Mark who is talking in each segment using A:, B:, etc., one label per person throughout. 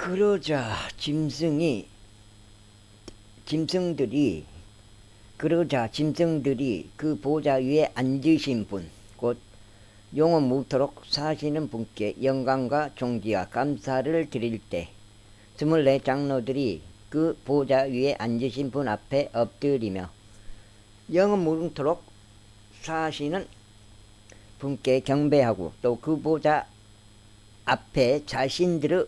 A: 그러자 짐승들이 그 보좌 위에 앉으신 분, 곧 영원 무토록 사시는 분께 영광과 존귀와 감사를 드릴 때 24 장로들이 그 보좌 위에 앉으신 분 앞에 엎드리며 영원 무토록 사시는 분께 경배하고 또 그 보좌 앞에 자신들의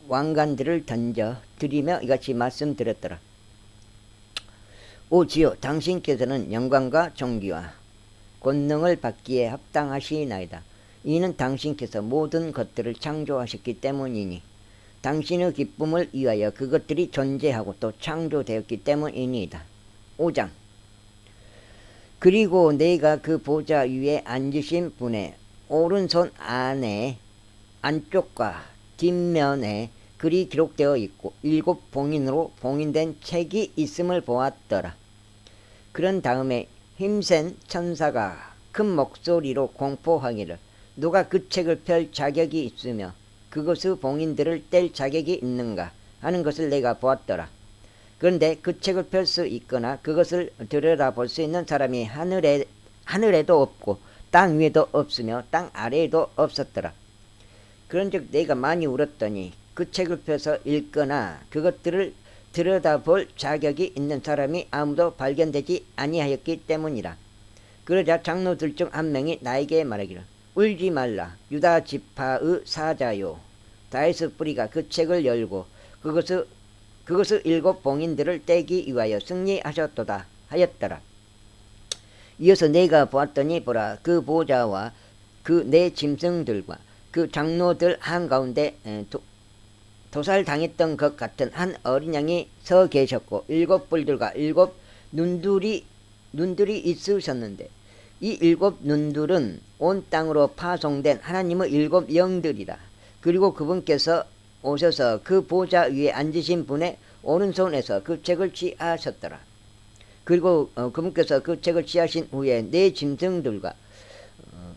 A: 왕관들을 던져 드리며 이같이 말씀드렸더라. 오 주여, 당신께서는 영광과 존귀와 권능을 받기에 합당하시나이다. 이는 당신께서 모든 것들을 창조하셨기 때문이니 당신의 기쁨을 위하여 그것들이 존재하고 또 창조되었기 때문이니이다. 5장. 그리고 내가 그 보좌 위에 앉으신 분의 오른손 안쪽과 뒷면에 글이 기록되어 있고 7 봉인으로 봉인된 책이 있음을 보았더라. 그런 다음에 힘센 천사가 큰 목소리로 공포하기를 누가 그 책을 펼 자격이 있으며 그것의 봉인들을 뗄 자격이 있는가 하는 것을 내가 보았더라. 그런데 그 책을 펼 수 있거나 그것을 들여다볼 수 있는 사람이 하늘에도 없고 땅 위에도 없으며 땅 아래에도 없었더라. 그런즉 내가 많이 울었더니 그 책을 펴서 읽거나 그것들을 들여다볼 자격이 있는 사람이 아무도 발견되지 아니하였기 때문이라. 그러자 장로들 중 한 명이 나에게 말하기를 울지 말라. 유다 지파의 사자요, 다윗의 뿌리가 그 책을 열고 그것의 7 봉인들을 떼기 위하여 승리하셨도다 하였더라. 이어서 내가 보았더니 보라, 그 보좌와 그 네 짐승들과 그 장로들 한가운데 도살당했던 것 같은 한 어린 양이 서 계셨고 7 뿔들과 7 눈들이 있으셨는데 이 7 눈들은 온 땅으로 파송된 하나님의 7 영들이라. 그리고 그분께서 오셔서 그 보좌 위에 앉으신 분의 오른손에서 그 책을 취하셨더라. 그리고 그분께서 그 책을 취하신 후에 네 짐승들과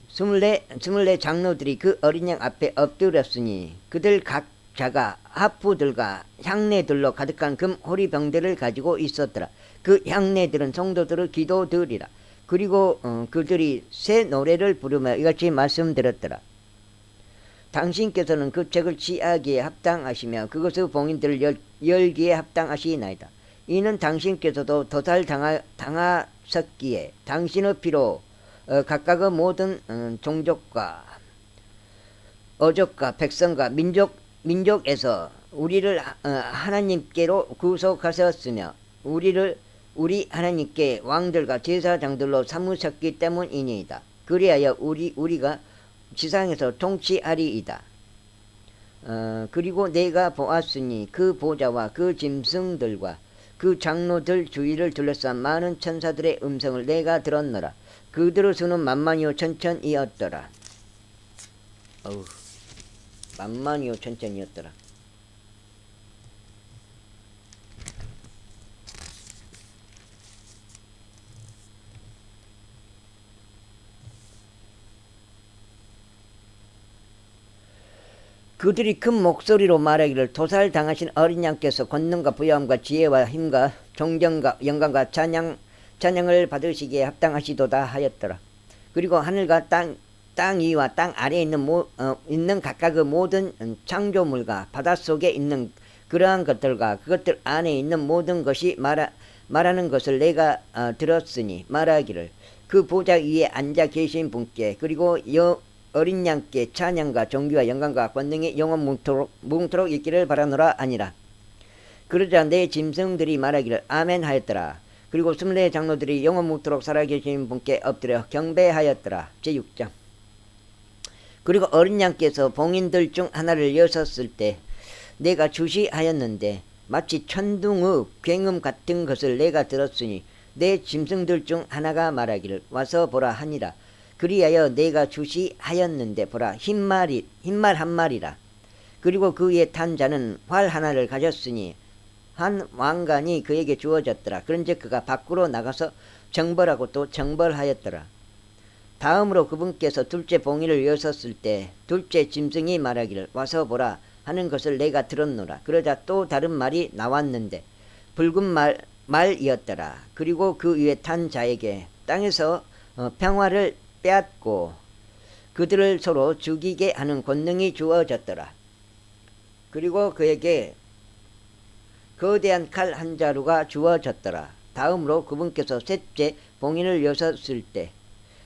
A: 24 장로들이 그 어린 양 앞에 엎드렸으니 그들 각자가 하프들과 향내들로 가득한 금 호리병들을 가지고 있었더라. 그 향내들은 성도들의 기도들이라. 그리고 그들이 새 노래를 부르며 이같이 말씀드렸더라. 당신께서는 그 책을 취하기에 합당하시며 그것의 봉인들을 열기에 합당하시나이다. 이는 당신께서도 도살 당하셨기에 당신의 피로 각각의 모든 종족과 어족과 백성과 민족에서 우리를 하나님께로 구속하셨으며 우리 하나님께 왕들과 제사장들로 삼으셨기 때문이니이다. 그리하여 우리가 지상에서 통치하리이다. 그리고 내가 보았으니 그 보좌와 그 짐승들과 그 장로들 주위를 둘러싼 많은 천사들의 음성을 내가 들었노라. 그들의 수는 만만이요 천천이었더라. 만만이요 천천이었더라. 그들이 큰 목소리로 말하기를 도살당하신 어린 양께서 권능과 부여함과 지혜와 힘과 존경과 영광과 찬양을 받으시기에 합당하시도다 하였더라. 그리고 하늘과 땅 위와 땅 아래에 있는 각각의 모든 창조물과 바닷속에 있는 그러한 것들과 그것들 안에 있는 모든 것이 말하는 것을 내가 들었으니 말하기를 그 보좌 위에 앉아 계신 분께 그리고 어린 양께 찬양과 존귀와 영광과 권능이 영원 뭉토록 있기를 바라노라 아니라. 그러자 내 짐승들이 말하기를 아멘 하였더라. 그리고 24 장로들이 영원 뭉토록 살아계신 분께 엎드려 경배하였더라. 제6장. 그리고 어린 양께서 봉인들 중 하나를 여셨을 때 내가 주시하였는데 마치 천둥의 굉음 같은 것을 내가 들었으니 내 짐승들 중 하나가 말하기를 와서 보라 하니라. 그리하여 내가 주시하였는데 보라 흰말 한 마리라. 그리고 그 위에 탄 자는 활 하나를 가졌으니 한 왕관이 그에게 주어졌더라. 그런즉 그가 밖으로 나가서 정벌하고 또 정벌하였더라. 다음으로 그분께서 둘째 봉인을 여셨을 때 둘째 짐승이 말하기를 와서 보라 하는 것을 내가 들었노라. 그러자 또 다른 말이 나왔는데 붉은 말이었더라. 그리고 그 위에 탄 자에게 땅에서 평화를 빼앗고 그들을 서로 죽이게 하는 권능이 주어졌더라. 그리고 그에게 거대한 칼 한 자루가 주어졌더라. 다음으로 그분께서 셋째 봉인을 여셨을 때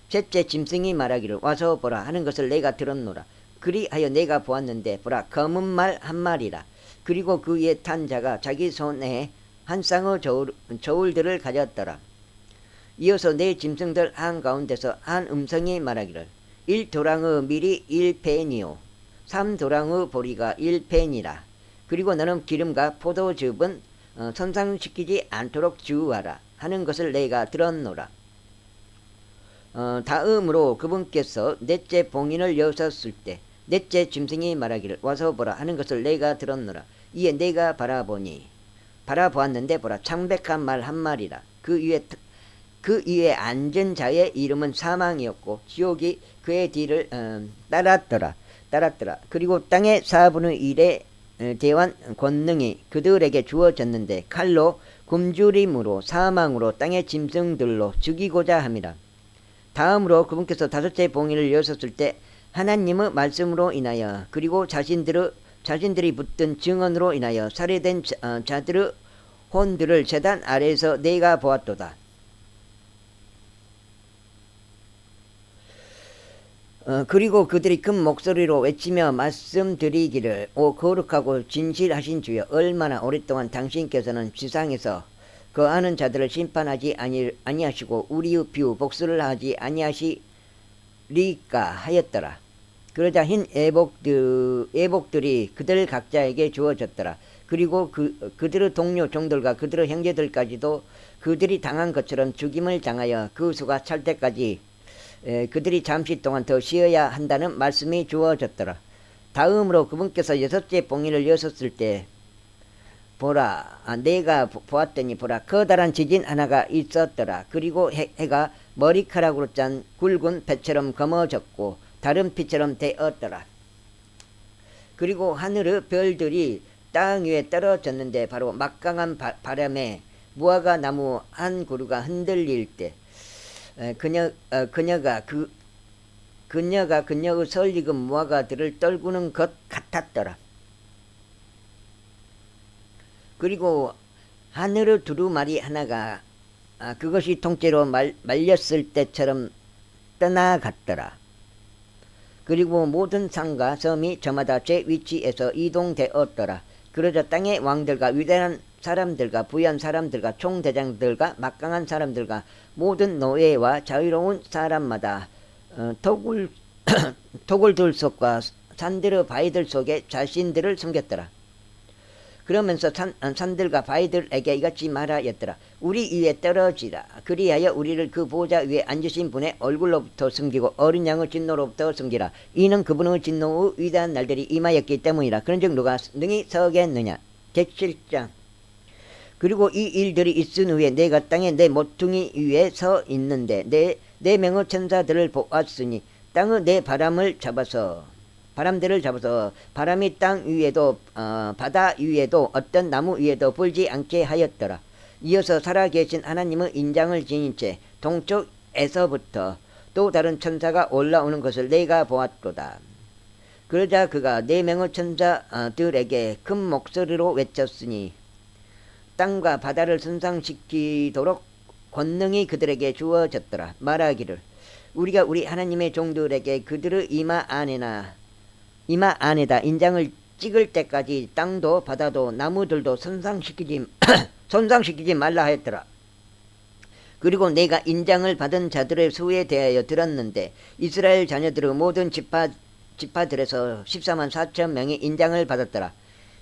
A: 셋째 짐승이 말하기를 와서 보라 하는 것을 내가 들었노라. 그리하여 내가 보았는데 보라 검은 말 한 마리라. 그리고 그 위에 탄 자가 자기 손에 한 쌍의 저울들을 가졌더라. 이어서 네 짐승들 한가운데서 한 음성이 말하기를 1도랑의 밀이 1펜이요 3도랑의 보리가 1펜이라. 그리고 너는 기름과 포도즙은 손상시키지 않도록 주의하라 하는 것을 내가 들었노라. 다음으로 그분께서 넷째 봉인을 여셨을 때 넷째 짐승이 말하기를 와서 보라 하는 것을 내가 들었노라. 이에 내가 바라보았는데 보라 창백한 말 한 마리라. 그 위에 앉은 자의 이름은 사망이었고 지옥이 그의 뒤를 따랐더라. 그리고 땅의 4분의 1의 대환 권능이 그들에게 주어졌는데 칼로 굶주림으로 사망으로 땅의 짐승들로 죽이고자 함이라. 다음으로 그분께서 다섯째 봉인을 여셨을 때 하나님의 말씀으로 인하여 그리고 자신들이 붙든 증언으로 인하여 살해된 자들의 혼들을 제단 아래에서 내가 보았도다. 그리고 그들이 큰 목소리로 외치며 말씀드리기를 오 거룩하고 진실하신 주여 얼마나 오랫동안 당신께서는 지상에서 그 아는 자들을 심판하지 아니하시고 우리의 비유 복수를 하지 아니하시리까 하였더라. 그러자 흰 애복들이 그들 각자에게 주어졌더라. 그리고 그들의 동료 종들과 그들의 형제들까지도 그들이 당한 것처럼 죽임을 당하여 그 수가 찰 때까지 그들이 잠시 동안 더 쉬어야 한다는 말씀이 주어졌더라. 다음으로 그분께서 여섯째 봉인을 여셨을 때 보라 내가 보았더니 보라 커다란 지진 하나가 있었더라. 그리고 해가 머리카락으로 짠 굵은 배처럼 검어졌고 다른 피처럼 되었더라. 그리고 하늘의 별들이 땅 위에 떨어졌는데 바로 막강한 바람에 무화과 나무 한 그루가 흔들릴 때 그녀가 그녀의 설익은 무화과들을 떨구는 것 같았더라. 그리고 하늘의 두루마리 하나가 그것이 통째로 말렸을 때처럼 떠나갔더라. 그리고 모든 산과 섬이 저마다 제 위치에서 이동되었더라. 그러자 땅의 왕들과 위대한 사람들과 부유한 사람들과 총대장들과 막강한 사람들과 모든 노예와 자유로운 사람마다 토굴들 속과 산들의 바위들 속에 자신들을 숨겼더라. 그러면서 산들과 바위들에게 이같이 말하였더라. 우리 위에 떨어지라. 그리하여 우리를 그 보좌 위에 앉으신 분의 얼굴로부터 숨기고 어린 양의 진노로부터 숨기라. 이는 그분의 진노의 위대한 날들이 임하였기 때문이라. 그런즉 누가 능히 서겠느냐. 제7장. 그리고 이 일들이 있은 후에 내가 땅에 내 모퉁이 위에 서 있는데 내 명의 천사들을 보았으니 땅의 내 바람들을 잡아서 바람이 땅 위에도 바다 위에도 어떤 나무 위에도 불지 않게 하였더라. 이어서 살아계신 하나님의 인장을 지닌 채 동쪽에서부터 또 다른 천사가 올라오는 것을 내가 보았도다. 그러자 그가 네 명의 천사들에게 큰 목소리로 외쳤으니 땅과 바다를 손상시키도록 권능이 그들에게 주어졌더라. 말하기를 우리가 우리 하나님의 종들에게 그들의 이마 안에다 인장을 찍을 때까지 땅도 바다도 나무들도 손상시키지 말라 하였더라. 그리고 내가 인장을 받은 자들의 수에 대하여 들었는데 이스라엘 자녀들의 모든 지파들에서 14만 4천 명이 인장을 받았더라.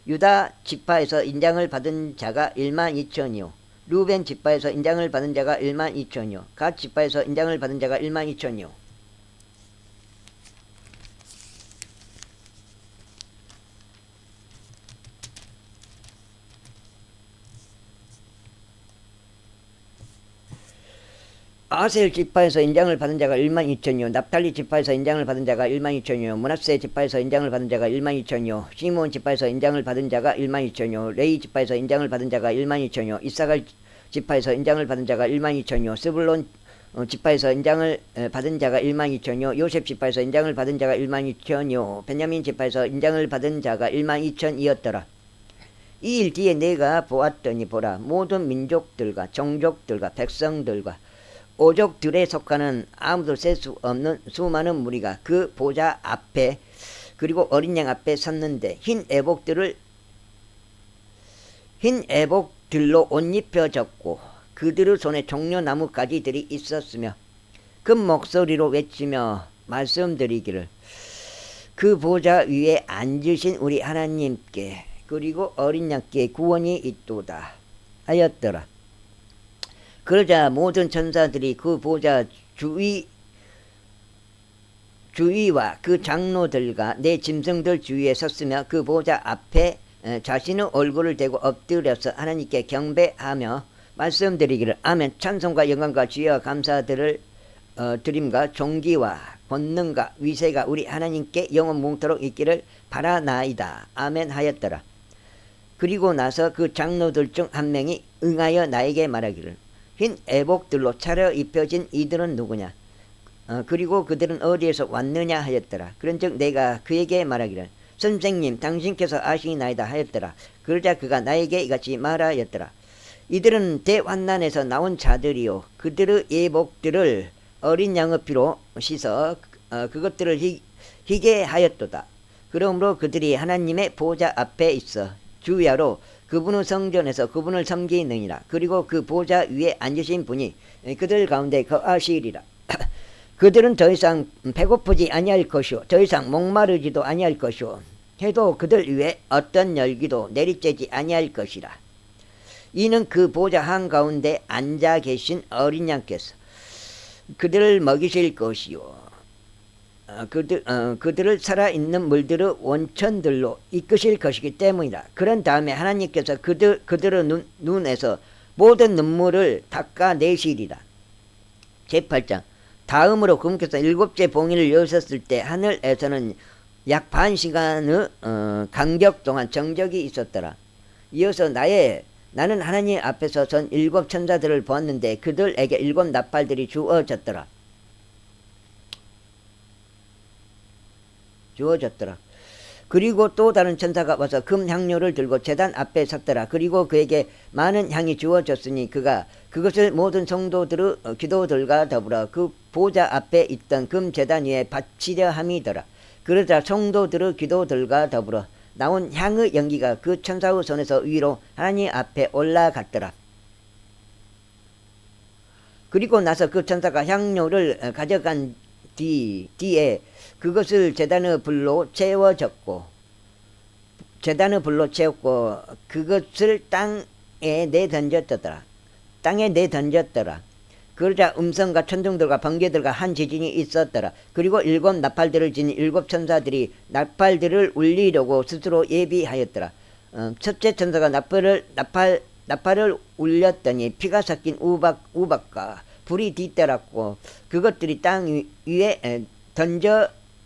A: 유다 지파에서 인장을 받은 자가 1만 2천이요 루벤 지파에서 인장을 받은 자가 1만 2천이요 갓 지파에서 인장을 받은 자가 1만 2천이요 아셀 지파에서 인장을 받은 자가 12,000이요. 납달리 지파에서 인장을 받은 자가 12,000이요. 므낫세 지파에서 인장을 받은 자가 12,000이요. 시므온 지파에서 인장을 받은 자가 12,000이요. 레위 지파에서 인장을 받은 자가 12,000이요. 이사갈 지파에서 인장을 받은 자가 12,000이요. 스불론 지파에서 인장을 받은 자가 12,000이요. 요셉 지파에서 인장을 받은 자가 12,000이요. 베냐민 지파에서 인장을 받은 자가 12,000이었더라. 이 일 뒤에 내가 보았더니 보라, 모든 민족들과 종족들과 백성들과 오족들에 속하는 아무도 셀 수 없는 수많은 무리가 그 보좌 앞에 그리고 어린 양 앞에 섰는데 흰 애복들로 옷 입혀졌고 그들의 손에 종려나무 가지들이 있었으며 큰 목소리로 외치며 말씀드리기를 그 보좌 위에 앉으신 우리 하나님께 그리고 어린 양께 구원이 있도다 하였더라. 그러자 모든 천사들이 그 보좌 주위와 그 장로들과 내 짐승들 주위에 섰으며 그 보좌 앞에 자신의 얼굴을 대고 엎드려서 하나님께 경배하며 말씀드리기를 아멘. 찬송과 영광과 주여 감사들을 드림과 존귀와 권능과 위세가 우리 하나님께 영원 뭉토록 있기를 바라나이다. 아멘 하였더라. 그리고 나서 그 장로들 중 한 명이 응하여 나에게 말하기를 흰 애복들로 차려입혀진 이들은 누구냐? 그리고 그들은 어디에서 왔느냐 하였더라. 그런즉 내가 그에게 말하기를 선생님 당신께서 아시나이다 하였더라. 그러자 그가 나에게 이같이 말하였더라. 이들은 대환난에서 나온 자들이요 그들의 예복들을 어린 양의 피로 씻어 그것들을 희게 하였도다. 그러므로 그들이 하나님의 보좌 앞에 있어 주야로 그분의 성전에서 그분을 섬기느니라. 그리고 그 보좌 위에 앉으신 분이 그들 가운데 거하시리라. 그들은 더 이상 배고프지 아니할 것이요 더 이상 목마르지도 아니할 것이요 해도 그들 위에 어떤 열기도 내리쬐지 아니할 것이라. 이는 그 보좌 한가운데 앉아 계신 어린 양께서 그들을 먹이실 것이요 그들을 살아있는 물들의 원천들로 이끄실 것이기 때문이다. 그런 다음에 하나님께서 그들의 눈에서 모든 눈물을 닦아내시리라. 제8장 다음으로 그분께서 7째 봉인을 여셨을 때 하늘에서는 약 반 시간의 간격 동안 정적이 있었더라. 이어서 나는 하나님 앞에서 전 7 천사들을 보았는데 그들에게 7 나팔들이 주어졌더라. 그리고 또 다른 천사가 와서 금 향료를 들고 제단 앞에 섰더라. 그리고 그에게 많은 향이 주어졌으니 그가 그것을 모든 성도들의 기도들과 더불어 그 보좌 앞에 있던 금 제단 위에 바치려 함이더라. 그러자 성도들의 기도들과 더불어 나온 향의 연기가 그 천사의 손에서 위로 하나님 앞에 올라갔더라. 그리고 나서 그 천사가 향료를 가져간 뒤에 그것을 제단의 불로 채웠고 그것을 땅에 내던졌더라. 그러자 음성과 천둥들과 번개들과 한 지진이 있었더라. 그리고 7 나팔들을 지닌 7 천사들이 나팔들을 울리려고 스스로 예비하였더라. 첫째 천사가 나팔을 울렸더니 피가 섞인 우박과 불이 뒤따랐고 그것들이 땅 위에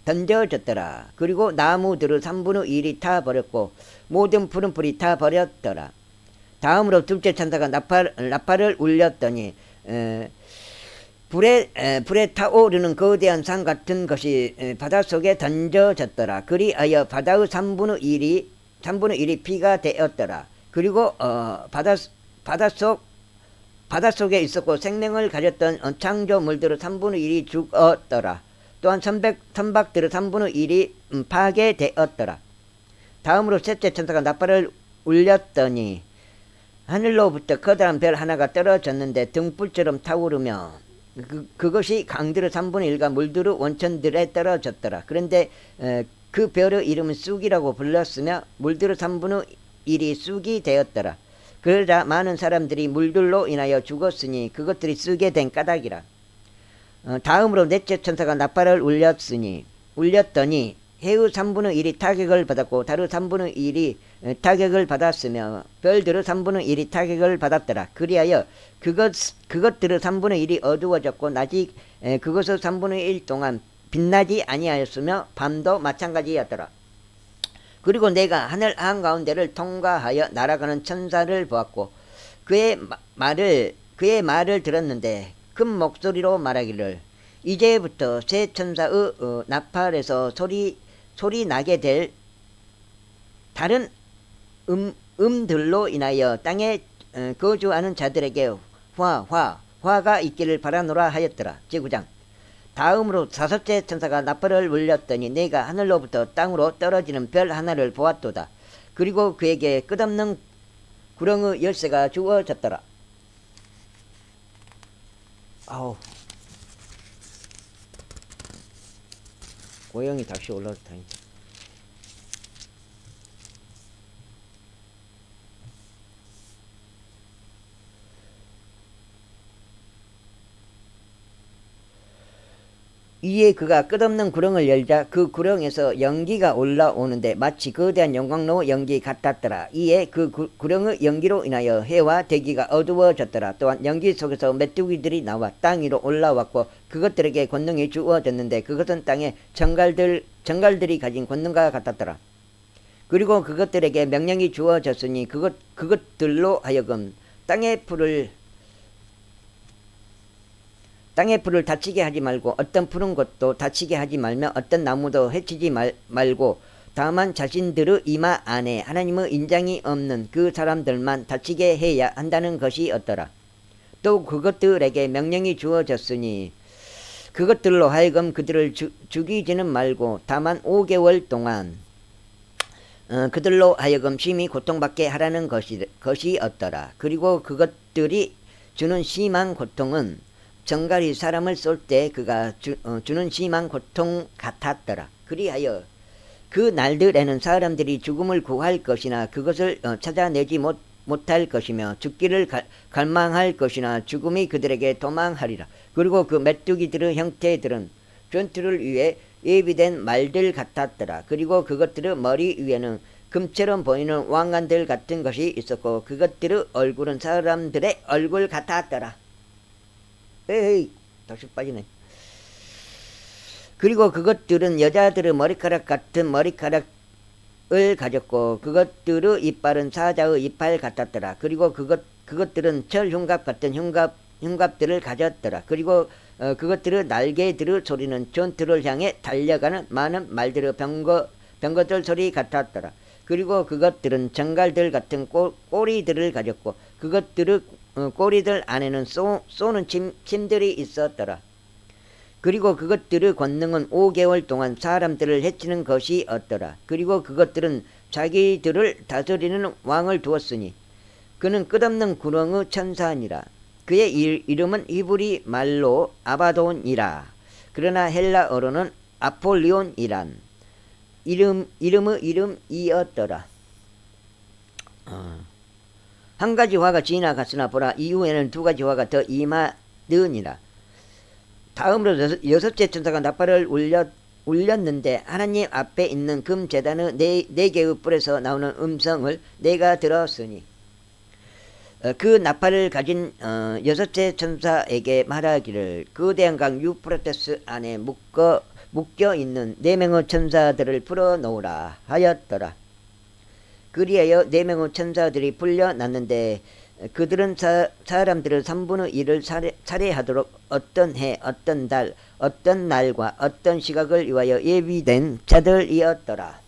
A: 던져졌더라. 그리고 나무들의 3분의 1이 타버렸고 모든 푸른 풀이 타버렸더라. 다음으로 둘째 천사가 나팔을 울렸더니 불에 타오르는 거대한 산 같은 것이 바닷속에 던져졌더라. 그리하여 바다의 3분의 1이 피가 되었더라. 그리고 바닷속에 있었고 생명을 가졌던 창조물들의 3분의 1이 죽었더라. 또한 선박들의 3분의 1이 파괴되었더라. 다음으로 셋째 천사가 나팔을 울렸더니 하늘로부터 커다란 별 하나가 떨어졌는데 등불처럼 타오르며 그것이 강들의 3분의 1과 물들의 원천들에 떨어졌더라. 그런데 그 별의 이름은 쑥이라고 불렀으며 물들의 3분의 1이 쑥이 되었더라. 그러자 많은 사람들이 물들로 인하여 죽었으니 그것들이 쑥에 된 까닭이라. 다음으로 넷째 천사가 나팔을 울렸더니 해의 3분의 1이 타격을 받았고 달의 3분의 1이 타격을 받았으며 별들의 3분의 1이 타격을 받았더라. 그리하여 그것들의 3분의 1이 어두워졌고 낮이 그것의 3분의 1 동안 빛나지 아니하였으며 밤도 마찬가지였더라. 그리고 내가 하늘 한가운데를 통과하여 날아가는 천사를 보았고 그의 말을 들었는데 큰 목소리로 말하기를 이제부터 새 천사의 나팔에서 소리 나게 될 다른 음들로 인하여 땅에 거주하는 자들에게 화가 있기를 바라노라 하였더라. 제9장. 다음으로 다섯째 천사가 나팔을 울렸더니 내가 하늘로부터 땅으로 떨어지는 별 하나를 보았도다. 그리고 그에게 끝없는 구렁의 열쇠가 주어졌더라. 아우, 고양이 다시 올라왔다니. 이에 그가 끝없는 구렁을 열자 그 구렁에서 연기가 올라오는데 마치 거대한 영광로 연기 같았더라. 이에 그 구렁의 연기로 인하여 해와 대기가 어두워졌더라. 또한 연기 속에서 메뚜기들이 나와 땅 위로 올라왔고 그것들에게 권능이 주어졌는데 그것은 땅의 정갈들이 가진 권능과 같았더라. 그리고 그것들에게 명령이 주어졌으니 그것들로 하여금 땅의 풀을 다치게 하지 말고 어떤 푸른 것도 다치게 하지 말며 어떤 나무도 해치지 말고 다만 자신들의 이마 안에 하나님의 인장이 없는 그 사람들만 다치게 해야 한다는 것이었더라. 또 그것들에게 명령이 주어졌으니 그것들로 하여금 그들을 죽이지는 말고 다만 5개월 동안 그들로 하여금 심히 고통받게 하라는 것이었더라. 그리고 그것들이 주는 심한 고통은 정갈이 사람을 쏠 때 그가 주는 심한 고통 같았더라. 그리하여 그 날들에는 사람들이 죽음을 구할 것이나 그것을 찾아내지 못할 것이며 죽기를 갈망할 것이나 죽음이 그들에게 도망하리라. 그리고 그 메뚜기들의 형태들은 전투를 위해 예비된 말들 같았더라. 그리고 그것들의 머리 위에는 금처럼 보이는 왕관들 같은 것이 있었고 그것들의 얼굴은 사람들의 얼굴 같았더라. 에이, 다시 빠지네. 그리고 그것들은 여자들의 머리카락 같은 머리카락을 가졌고 그것들의 이빨은 사자의 이빨 같았더라. 그리고 그것들은 철 흉갑 같은 흉갑들을 가졌더라. 그리고 그것들의 날개들의 소리는 전투를 향해 달려가는 많은 말들의 병거들 소리 같았더라. 그리고 그것들은 정갈들 같은 꼬리들을 가졌고 그것들의 꼬리들 안에는 쏘는 침들이 있었더라. 그리고 그것들의 권능은 5개월 동안 사람들을 해치는 것이었더라. 그리고 그것들은 자기들을 다스리는 왕을 두었으니 그는 끝없는 구렁의 천사니라. 그의 이름은 히브리 말로 아바돈이라. 그러나 헬라어로는 아폴리온이란 이름의 이름이었더라. 한 가지 화가 지나갔으나 보라 이후에는 두 가지 화가 더 임하더니라. 다음으로 여섯째 천사가 나팔을 울렸는데 하나님 앞에 있는 금제단의 네 개의 뿔에서 나오는 음성을 내가 들었으니 그 나팔을 가진 여섯째 천사에게 말하기를 거대한 강 유프라테스 안에 묶여 있는 4명의 천사들을 풀어놓으라 하였더라. 그리하여 4명의 천사들이 풀려났는데 그들은 사람들을 3분의 1을 살해하도록 어떤 해, 어떤 달, 어떤 날과 어떤 시각을 위하여 예비된 자들이었더라.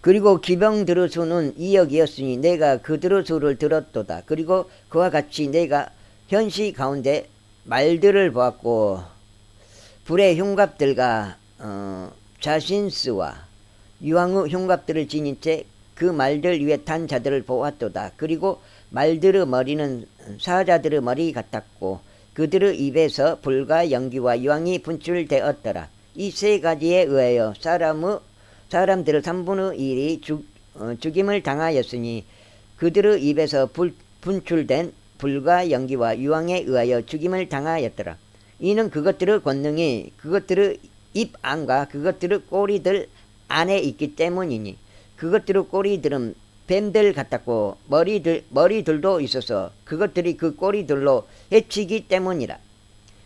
A: 그리고 기병들의 수는 2억이었으니 내가 그들의 수를 들었도다. 그리고 그와 같이 내가 현시 가운데 말들을 보았고 불의 흉갑들과 자신스와 유황의 흉갑들을 지닌 채 그 말들 위에 탄 자들을 보았도다. 그리고 말들의 머리는 사자들의 머리 같았고 그들의 입에서 불과 연기와 유황이 분출되었더라. 이 세 가지에 의하여 사람들의 3분의 1이 죽임을 당하였으니 그들의 입에서 분출된 불과 연기와 유황에 의하여 죽임을 당하였더라. 이는 그것들의 권능이 그것들의 입 안과 그것들의 꼬리들 안에 있기 때문이니 그것들의 꼬리들은 뱀들 같았고 머리들도 있어서 그것들이 그 꼬리들로 해치기 때문이라.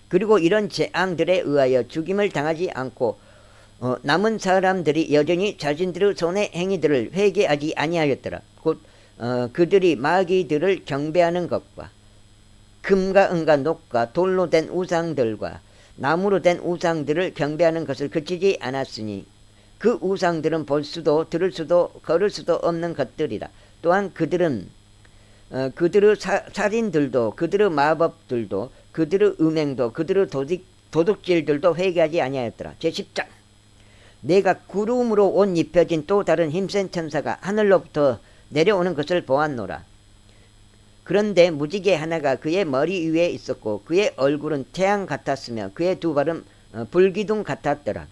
A: 그리고 이런 재앙들에 의하여 죽임을 당하지 않고 남은 사람들이 여전히 자신들의 손의 행위들을 회개하지 아니하였더라. 곧 그들이 마귀들을 경배하는 것과 금과 은과 녹과 돌로 된 우상들과 나무로 된 우상들을 경배하는 것을 그치지 않았으니 그 우상들은 볼 수도 들을 수도 걸을 수도 없는 것들이라. 또한 그들은 그들의 살인들도 그들의 마법들도 그들의 음행도 그들의 도둑질들도 회개하지 아니하였더라. 제10장 내가 구름으로 옷 입혀진 또 다른 힘센 천사가 하늘로부터 내려오는 것을 보았노라. 그런데 무지개 하나가 그의 머리 위에 있었고 그의 얼굴은 태양 같았으며 그의 두 발은 불기둥 같았더라.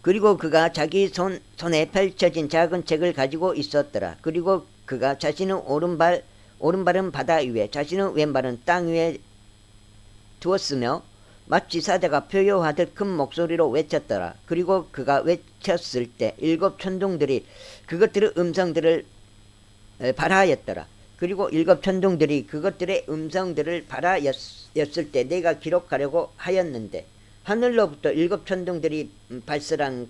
A: 그리고 그가 자기 손에 펼쳐진 작은 책을 가지고 있었더라. 그리고 그가 자신의 오른발은 바다 위에 자신의 왼발은 땅 위에 두었으며 마치 사자가 표효하듯 큰 목소리로 외쳤더라. 그리고 그가 외쳤을 때 7 천둥들이 그것들의 음성들을 발하였더라. 그리고 7 천둥들이 그것들의 음성들을 발하였을 때 내가 기록하려고 하였는데 하늘로부터 7 천둥들이 발설한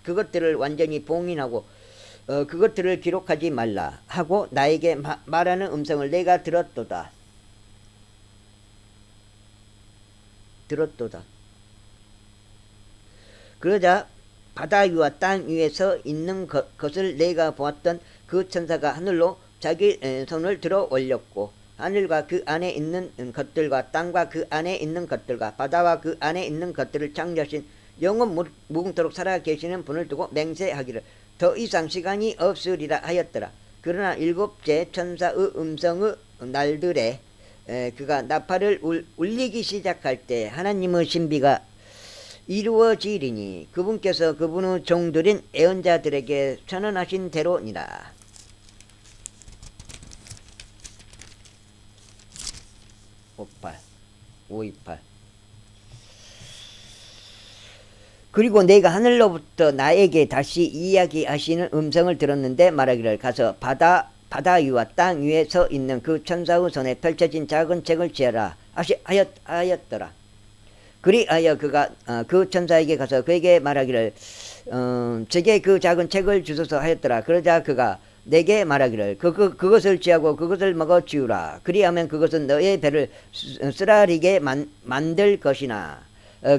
A: 그것들을 완전히 봉인하고 그것들을 기록하지 말라 하고 나에게 말하는 음성을 내가 들었도다. 그러자 바다 위와 땅 위에서 있는 것을 내가 보았던 그 천사가 하늘로 자기 손을 들어 올렸고 하늘과 그 안에 있는 것들과 땅과 그 안에 있는 것들과 바다와 그 안에 있는 것들을 창조하신 영원 무궁토록 살아계시는 분을 두고 맹세하기를 더 이상 시간이 없으리라 하였더라. 그러나 7째 천사의 음성의 날들에 그가 나팔을 울리기 시작할 때 하나님의 신비가 이루어지리니 그분께서 그분의 종들인 애언자들에게 선언하신 대로니라. 그리고 내가 하늘로부터 나에게 다시 이야기하시는 음성을 들었는데 말하기를 가서 바다 위와 땅 위에 서 있는 그 천사의 손에 펼쳐진 작은 책을 지어라 하였더라. 그리하여 그가 그 천사에게 가서 그에게 말하기를 제게 그 작은 책을 주소서 하였더라. 그러자 그가 내게 말하기를 그것을 취하고 그것을 먹어 치우라. 그리하면 그것은 너의 배를 쓰라리게 만들 것이나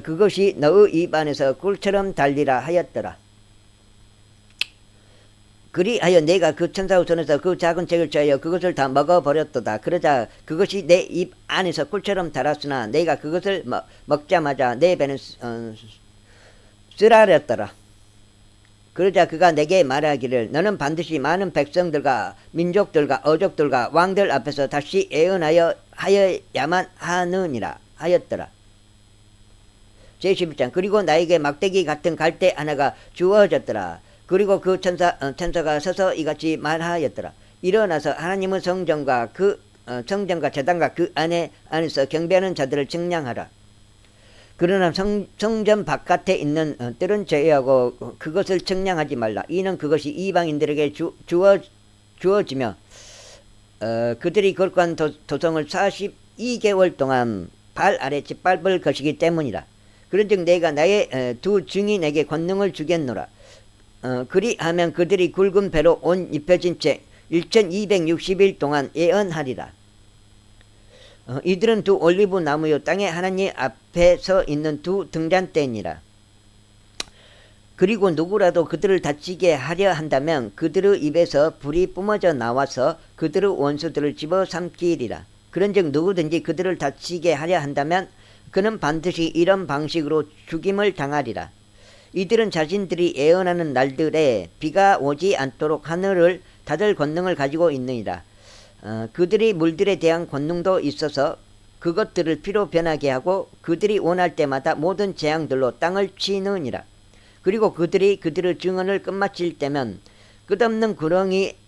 A: 그것이 너의 입 안에서 꿀처럼 달리라 하였더라. 그리하여 내가 그 천사의 손에서 그 작은 책을 취하여 그것을 다 먹어버렸도다. 그러자 그것이 내 입 안에서 꿀처럼 달았으나 내가 그것을 먹자마자 내 배는 쓰라렸더라. 그러자 그가 내게 말하기를 너는 반드시 많은 백성들과 민족들과 어족들과 왕들 앞에서 다시 하여야만 하느니라 하였더라. 제11장 그리고 나에게 막대기 같은 갈대 하나가 주어졌더라. 그리고 그 천사가 서서 이같이 말하였더라. 일어나서 하나님의 성전과 제단과 그 안에서 경배하는 자들을 측량하라. 그러나 성전 바깥에 있는 뜰은 제외하고 그것을 측량하지 말라. 이는 그것이 이방인들에게 주어지며 그들이 거룩한 도성을 42개월 동안 발 아래 짓밟을 것이기 때문이라. 그런즉 내가 나의 두 증인에게 권능을 주겠노라. 그리하면 그들이 굵은 배로 옷 입혀진 채 1260일 동안 예언하리라. 이들은 두 올리브 나무요 땅에 하나님 앞에 서 있는 두 등잔대니라. 그리고 누구라도 그들을 다치게 하려 한다면 그들의 입에서 불이 뿜어져 나와서 그들의 원수들을 집어삼키리라. 그런즉 누구든지 그들을 다치게 하려 한다면 그는 반드시 이런 방식으로 죽임을 당하리라. 이들은 자신들이 예언하는 날들에 비가 오지 않도록 하늘을 닫을 권능을 가지고 있느니라. 그들이 물들에 대한 권능도 있어서 그것들을 피로 변하게 하고 그들이 원할 때마다 모든 재앙들로 땅을 치느니라. 그리고 그들이 그들의 증언을 끝마칠 때면 끝없는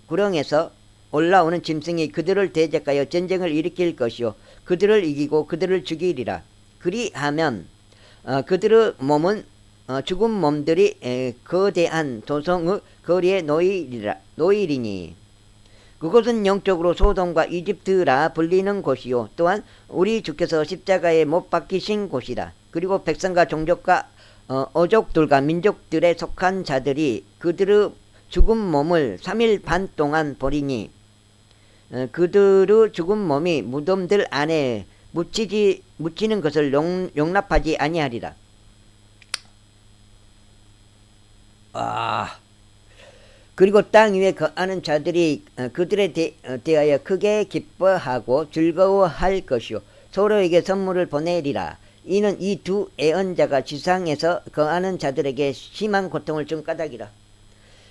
A: 구렁에서 올라오는 짐승이 그들을 대적하여 전쟁을 일으킬 것이요 그들을 이기고 그들을 죽이리라. 그리하면 그들의 몸은 죽은 몸들이 거대한 도성의 거리에 놓이리니 그곳은 영적으로 소돔과 이집트라 불리는 곳이요 또한 우리 주께서 십자가에 못 박히신 곳이라. 그리고 백성과 종족과 어족들과 민족들에 속한 자들이 그들의 죽은 몸을 3일 반 동안 버리니 그들의 죽은 몸이 무덤들 안에 묻히는 것을 용납하지 아니하리라. 그리고 땅 위에 거하는 자들이 그들에 대하여 크게 기뻐하고 즐거워할 것이요 서로에게 선물을 보내리라. 이는 이 두 애언자가 지상에서 거하는 자들에게 심한 고통을 준 까닭이라.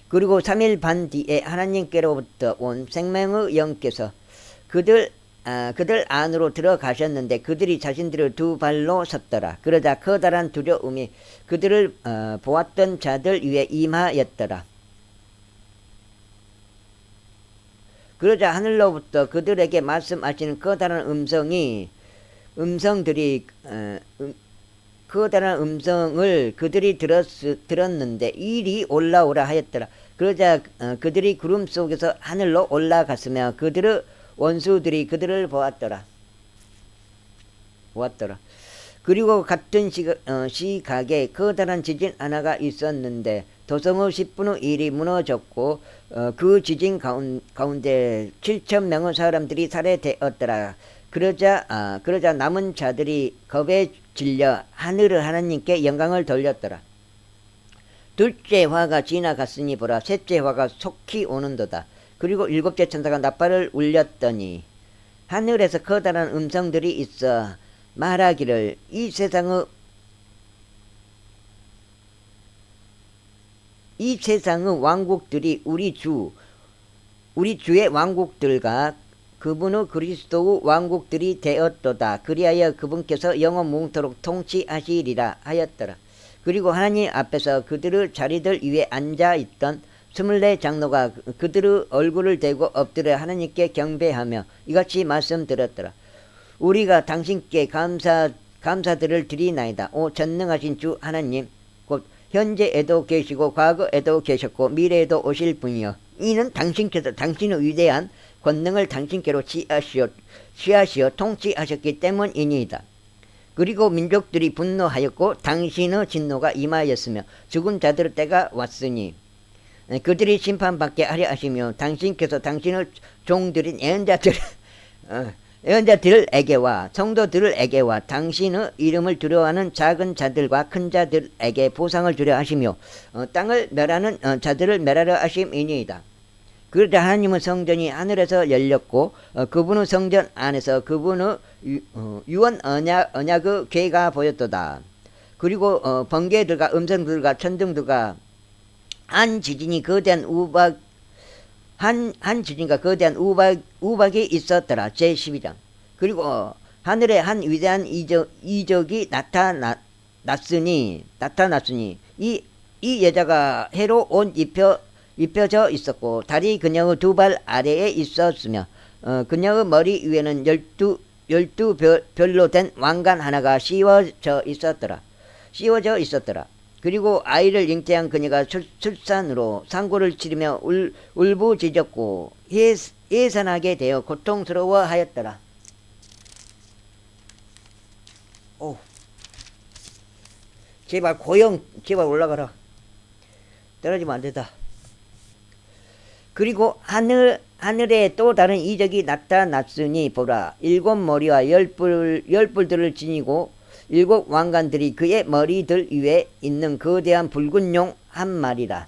A: 그리고 3일 반 뒤에 하나님께로부터 온 생명의 영께서 그들 안으로 들어가셨는데 그들이 자신들의 두 발로 섰더라. 그러자 커다란 두려움이 그들을 보았던 자들 위에 임하였더라. 그러자 하늘로부터 그들에게 말씀하시는 커다란 커다란 음성을 그들이 들었는데 이리 올라오라 하였더라. 그러자 그들이 구름 속에서 하늘로 올라갔으며 그들의 원수들이 그들을 보았더라. 그리고 같은 시각에 커다란 지진 하나가 있었는데 도성의 10분의 1이 무너졌고 그 지진 가운데 7,000명의 사람들이 살해되었더라. 그러자 남은 자들이 겁에 질려 하늘의 하나님께 영광을 돌렸더라. 둘째 화가 지나갔으니 보라 셋째 화가 속히 오는도다. 그리고 일곱째 천사가 나팔을 울렸더니 하늘에서 커다란 음성들이 있어 말하기를 이 세상의 왕국들이 우리 주의 왕국들과 그분의 그리스도의 왕국들이 되었도다. 그리하여 그분께서 영원 무궁토록 통치하시리라 하였더라. 그리고 하나님 앞에서 그들의 자리들 위에 앉아있던 24 장로가 그들의 얼굴을 대고 엎드려 하나님께 경배하며 이같이 말씀드렸더라. 우리가 당신께 감사들을 드리나이다. 오 전능하신 주 하나님, 곧 현재에도 계시고 과거에도 계셨고 미래에도 오실 분이여, 이는 당신께서 당신의 위대한 권능을 당신께로 취하시어 통치하셨기 때문이니이다. 그리고 민족들이 분노하였고 당신의 진노가 임하였으며 죽은 자들의 때가 왔으니 그들이 심판받게 하려 하시며 당신께서 당신의 종들인 애언자들에게와 성도들에게와 당신의 이름을 두려워하는 작은 자들과 큰 자들에게 보상을 주려 하시며 땅을 멸하는 자들을 멸하려 하심이니이다. 그러자 하나님의 성전이 하늘에서 열렸고 그분의 성전 안에서 그분의 유언 언약의 궤가 보였도다. 그리고 번개들과 음성들과 천둥들과 한 지진과 거대한 우박이 있었더라. 제12장. 그리고 하늘에 한 위대한 이적이 나타났으니 이 여자가 해로 옷 입혀져 있었고 달이 그녀의 두 발 아래에 있었으며 그녀의 머리 위에는 12 별로 된 왕관 하나가 씌워져 있었더라. 그리고 아이를 잉태한 그녀가 출산으로 상고를 치르며 울부짖었고 예산하게 되어 고통스러워하였더라. 오, 제발 제발 올라가라. 떨어지면 안 된다. 그리고 하늘에 또 다른 이적이 나타났으니 보라, 7 머리와 10뿔들을 지니고 7 왕관들이 그의 머리들 위에 있는 거대한 붉은 용 한 마리라.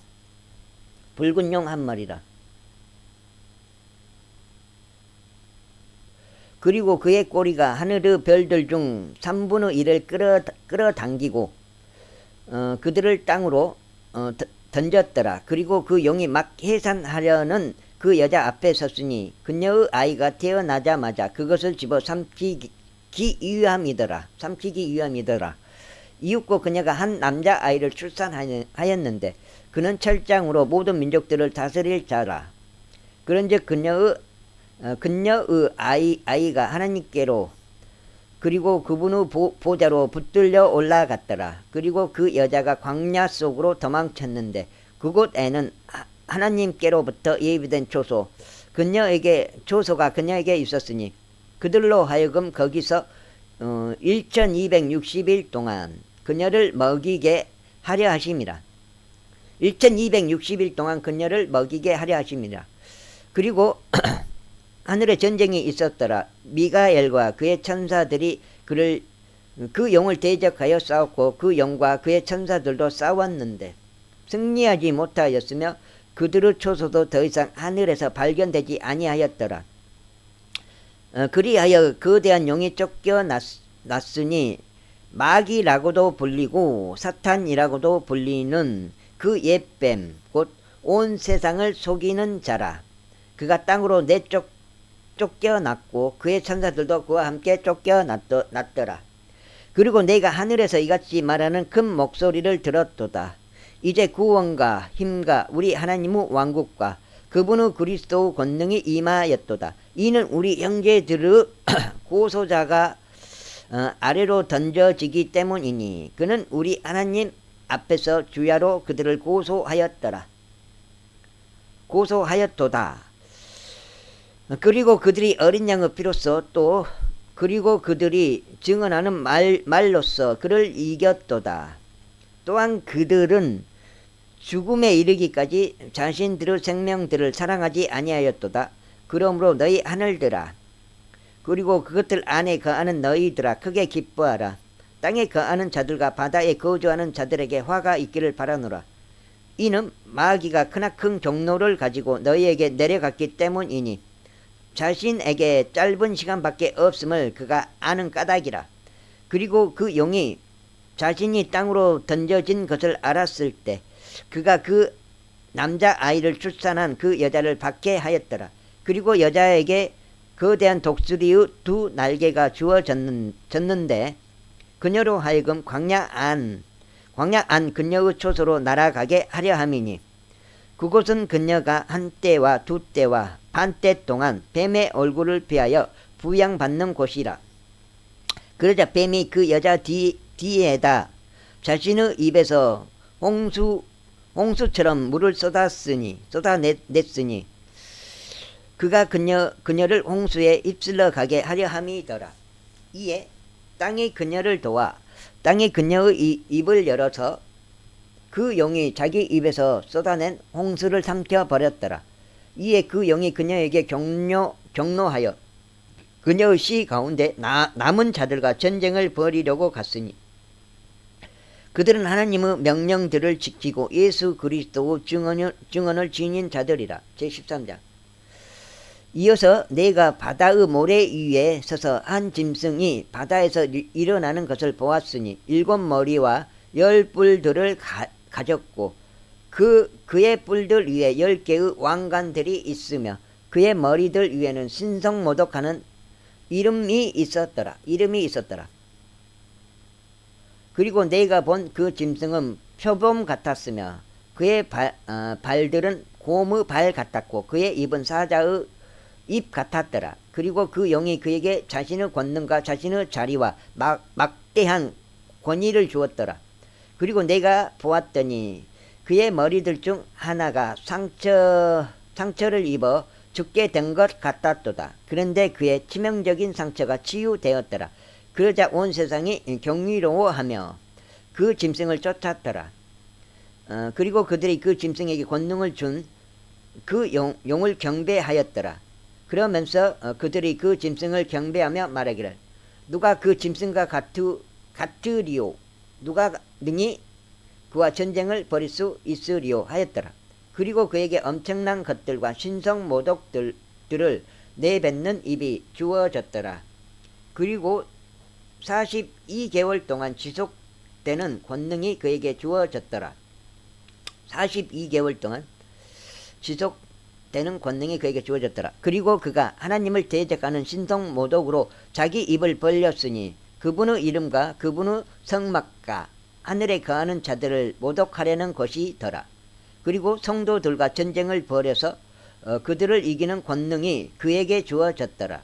A: 그리고 그의 꼬리가 하늘의 별들 중 3분의 1을 끌어당기고 그들을 땅으로 던졌더라. 그리고 그 용이 막 해산하려는 그 여자 앞에 섰으니 그녀의 아이가 태어나자마자 그것을 집어 삼키기 위함이더라. 이윽고 그녀가 한 남자 아이를 출산하였는데 그는 철장으로 모든 민족들을 다스릴 자라. 그런즉 그녀의 아이가 하나님께로 그리고 그분의 보좌로 붙들려 올라갔더라. 그리고 그 여자가 광야 속으로 도망쳤는데 그곳에는 하나님께로부터 예비된 조소가 그녀에게 있었으니 그들로 하여금 거기서 1260일 동안 그녀를 먹이게 하려 하심이라. 1260일 동안 그녀를 먹이게 하려 하심이라. 그리고 하늘에 전쟁이 있었더라. 미가엘과 그의 천사들이 그 영을 대적하여 싸웠고 그 영과 그의 천사들도 싸웠는데 승리하지 못하였으며 그들의 초소도 더 이상 하늘에서 발견되지 아니하였더라. 그리하여 거대한 용이 쫓겨났으니 마귀라고도 불리고 사탄이라고도 불리는 그 옛뱀 곧 온 세상을 속이는 자라. 그가 땅으로 쫓겨났고 그의 천사들도 그와 함께 쫓겨났더라. 그리고 내가 하늘에서 이같이 말하는 큰 목소리를 들었도다. 이제 구원과 힘과 우리 하나님의 왕국과 그분의 그리스도의 권능이 임하였도다. 이는 우리 형제들의 고소자가 아래로 던져지기 때문이니 그는 우리 하나님 앞에서 주야로 그들을 고소하였도다. 그리고 그들이 어린 양의 피로써 또 그리고 그들이 증언하는 말로써 그를 이겼도다. 또한 그들은 죽음에 이르기까지 자신들의 생명들을 사랑하지 아니하였도다. 그러므로 너희 하늘들아 그리고 그것들 안에 거하는 너희들아 크게 기뻐하라. 땅에 거하는 자들과 바다에 거주하는 자들에게 화가 있기를 바라노라. 이는 마귀가 크나큰 경로를 가지고 너희에게 내려갔기 때문이니 자신에게 짧은 시간밖에 없음을 그가 아는 까닭이라. 그리고 그 용이 자신이 땅으로 던져진 것을 알았을 때 그가 그 남자아이를 출산한 그 여자를 박해하였더라. 그리고 여자에게 거대한 독수리의 두 날개가 주어졌는데 그녀로 하여금 광야 안 그녀의 초소로 날아가게 하려 함이니 그곳은 그녀가 한때와 두때와 반때 동안 뱀의 얼굴을 피하여 부양받는 곳이라. 그러자 뱀이 그 여자 뒤에다 자신의 입에서 홍수처럼 물을 쏟아냈으니 그가 그녀를 홍수에 휩쓸러 가게 하려 함이더라. 이에 땅이 그녀를 도와 땅이 그녀의 입을 열어서 그 용이 자기 입에서 쏟아낸 홍수를 삼켜 버렸더라. 이에 그 용이 그녀에게 경노하여 그녀의 시 가운데 남은 자들과 전쟁을 벌이려고 갔으니 그들은 하나님의 명령들을 지키고 예수 그리스도의 증언을 지닌 자들이라. 제13장. 이어서 내가 바다의 모래 위에 서서 한 짐승이 바다에서 일어나는 것을 보았으니 7머리와 10뿔들을 가졌고 그의 뿔들 위에 10개의 왕관들이 있으며 그의 머리들 위에는 신성모독하는 이름이 있었더라. 그리고 내가 본 그 짐승은 표범 같았으며 그의 발들은 곰의 발 같았고 그의 입은 사자의 입 같았더라. 그리고 그 영이 그에게 자신의 권능과 자신의 자리와 막대한 권위를 주었더라. 그리고 내가 보았더니 그의 머리들 중 하나가 상처를 입어 죽게 된 것 같았도다. 그런데 그의 치명적인 상처가 치유되었더라. 그러자 온 세상이 경이로워하며 그 짐승을 쫓았더라. 그리고 그들이 그 짐승에게 권능을 준 그 용을 경배하였더라. 그러면서 그들이 그 짐승을 경배하며 말하기를 누가 그 짐승과 같으리요 누가 능히 그와 전쟁을 벌일 수 있으리요 하였더라. 그리고 그에게 엄청난 것들과 신성 모독들을 내뱉는 입이 주어졌더라. 그리고 42개월 동안 지속되는 권능이 그에게 주어졌더라. 42개월 동안 지속되는 권능이 그에게 주어졌더라. 그리고 그가 하나님을 대적하는 신성 모독으로 자기 입을 벌렸으니 그분의 이름과 그분의 성막과 하늘에 거하는 자들을 모독하려는 것이더라. 그리고 성도들과 전쟁을 벌여서 그들을 이기는 권능이 그에게 주어졌더라.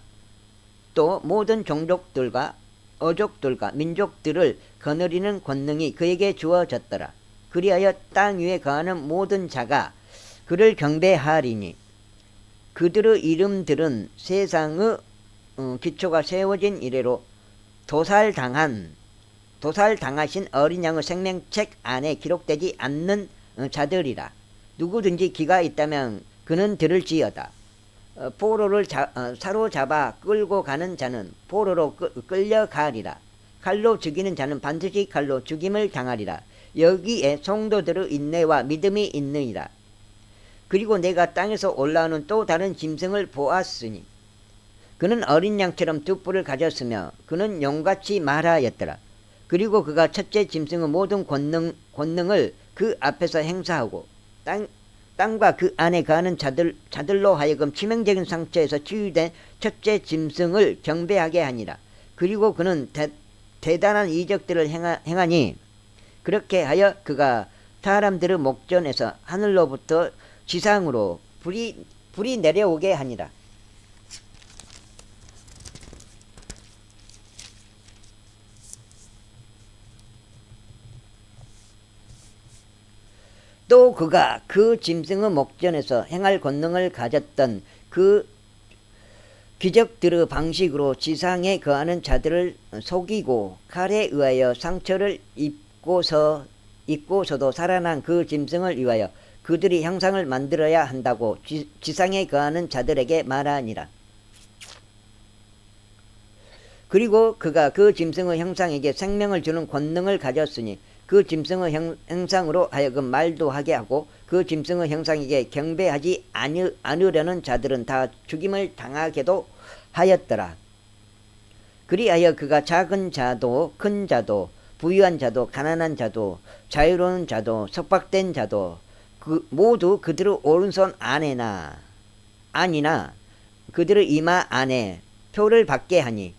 A: 또 모든 종족들과 어족들과 민족들을 거느리는 권능이 그에게 주어졌더라. 그리하여 땅 위에 거하는 모든 자가 그를 경배하리니 그들의 이름들은 세상의 기초가 세워진 이래로 도살당하신 어린 양의 생명책 안에 기록되지 않는 자들이라. 누구든지 귀가 있다면 그는 들을지어다. 포로를 사로잡아 끌고 가는 자는 포로로 끌려가리라. 칼로 죽이는 자는 반드시 칼로 죽임을 당하리라. 여기에 성도들의 인내와 믿음이 있느니라. 그리고 내가 땅에서 올라오는 또 다른 짐승을 보았으니 그는 어린 양처럼 두 뿔을 가졌으며 그는 용같이 말하였더라. 그리고 그가 첫째 짐승의 모든 권능을 그 앞에서 행사하고 땅과 그 안에 거하는 자들로 하여금 치명적인 상처에서 치유된 첫째 짐승을 경배하게 하니라. 그리고 그는 대단한 이적들을 행하니 그렇게 하여 그가 사람들의 목전에서 하늘로부터 지상으로 불이 내려오게 하니라. 또 그가 그 짐승의 목전에서 행할 권능을 가졌던 그 기적들의 방식으로 지상에 거하는 자들을 속이고 칼에 의하여 상처를 입고서도 살아난 그 짐승을 위하여 그들이 형상을 만들어야 한다고 지상에 거하는 자들에게 말하니라. 그리고 그가 그 짐승의 형상에게 생명을 주는 권능을 가졌으니 그 짐승의 형상으로 하여금 말도 하게 하고 그 짐승의 형상에게 경배하지 않으려는 자들은 다 죽임을 당하게도 하였더라. 그리하여 그가 작은 자도 큰 자도 부유한 자도 가난한 자도 자유로운 자도 속박된 자도 모두 그들의 오른손 안이나 그들의 이마 안에 표를 받게 하니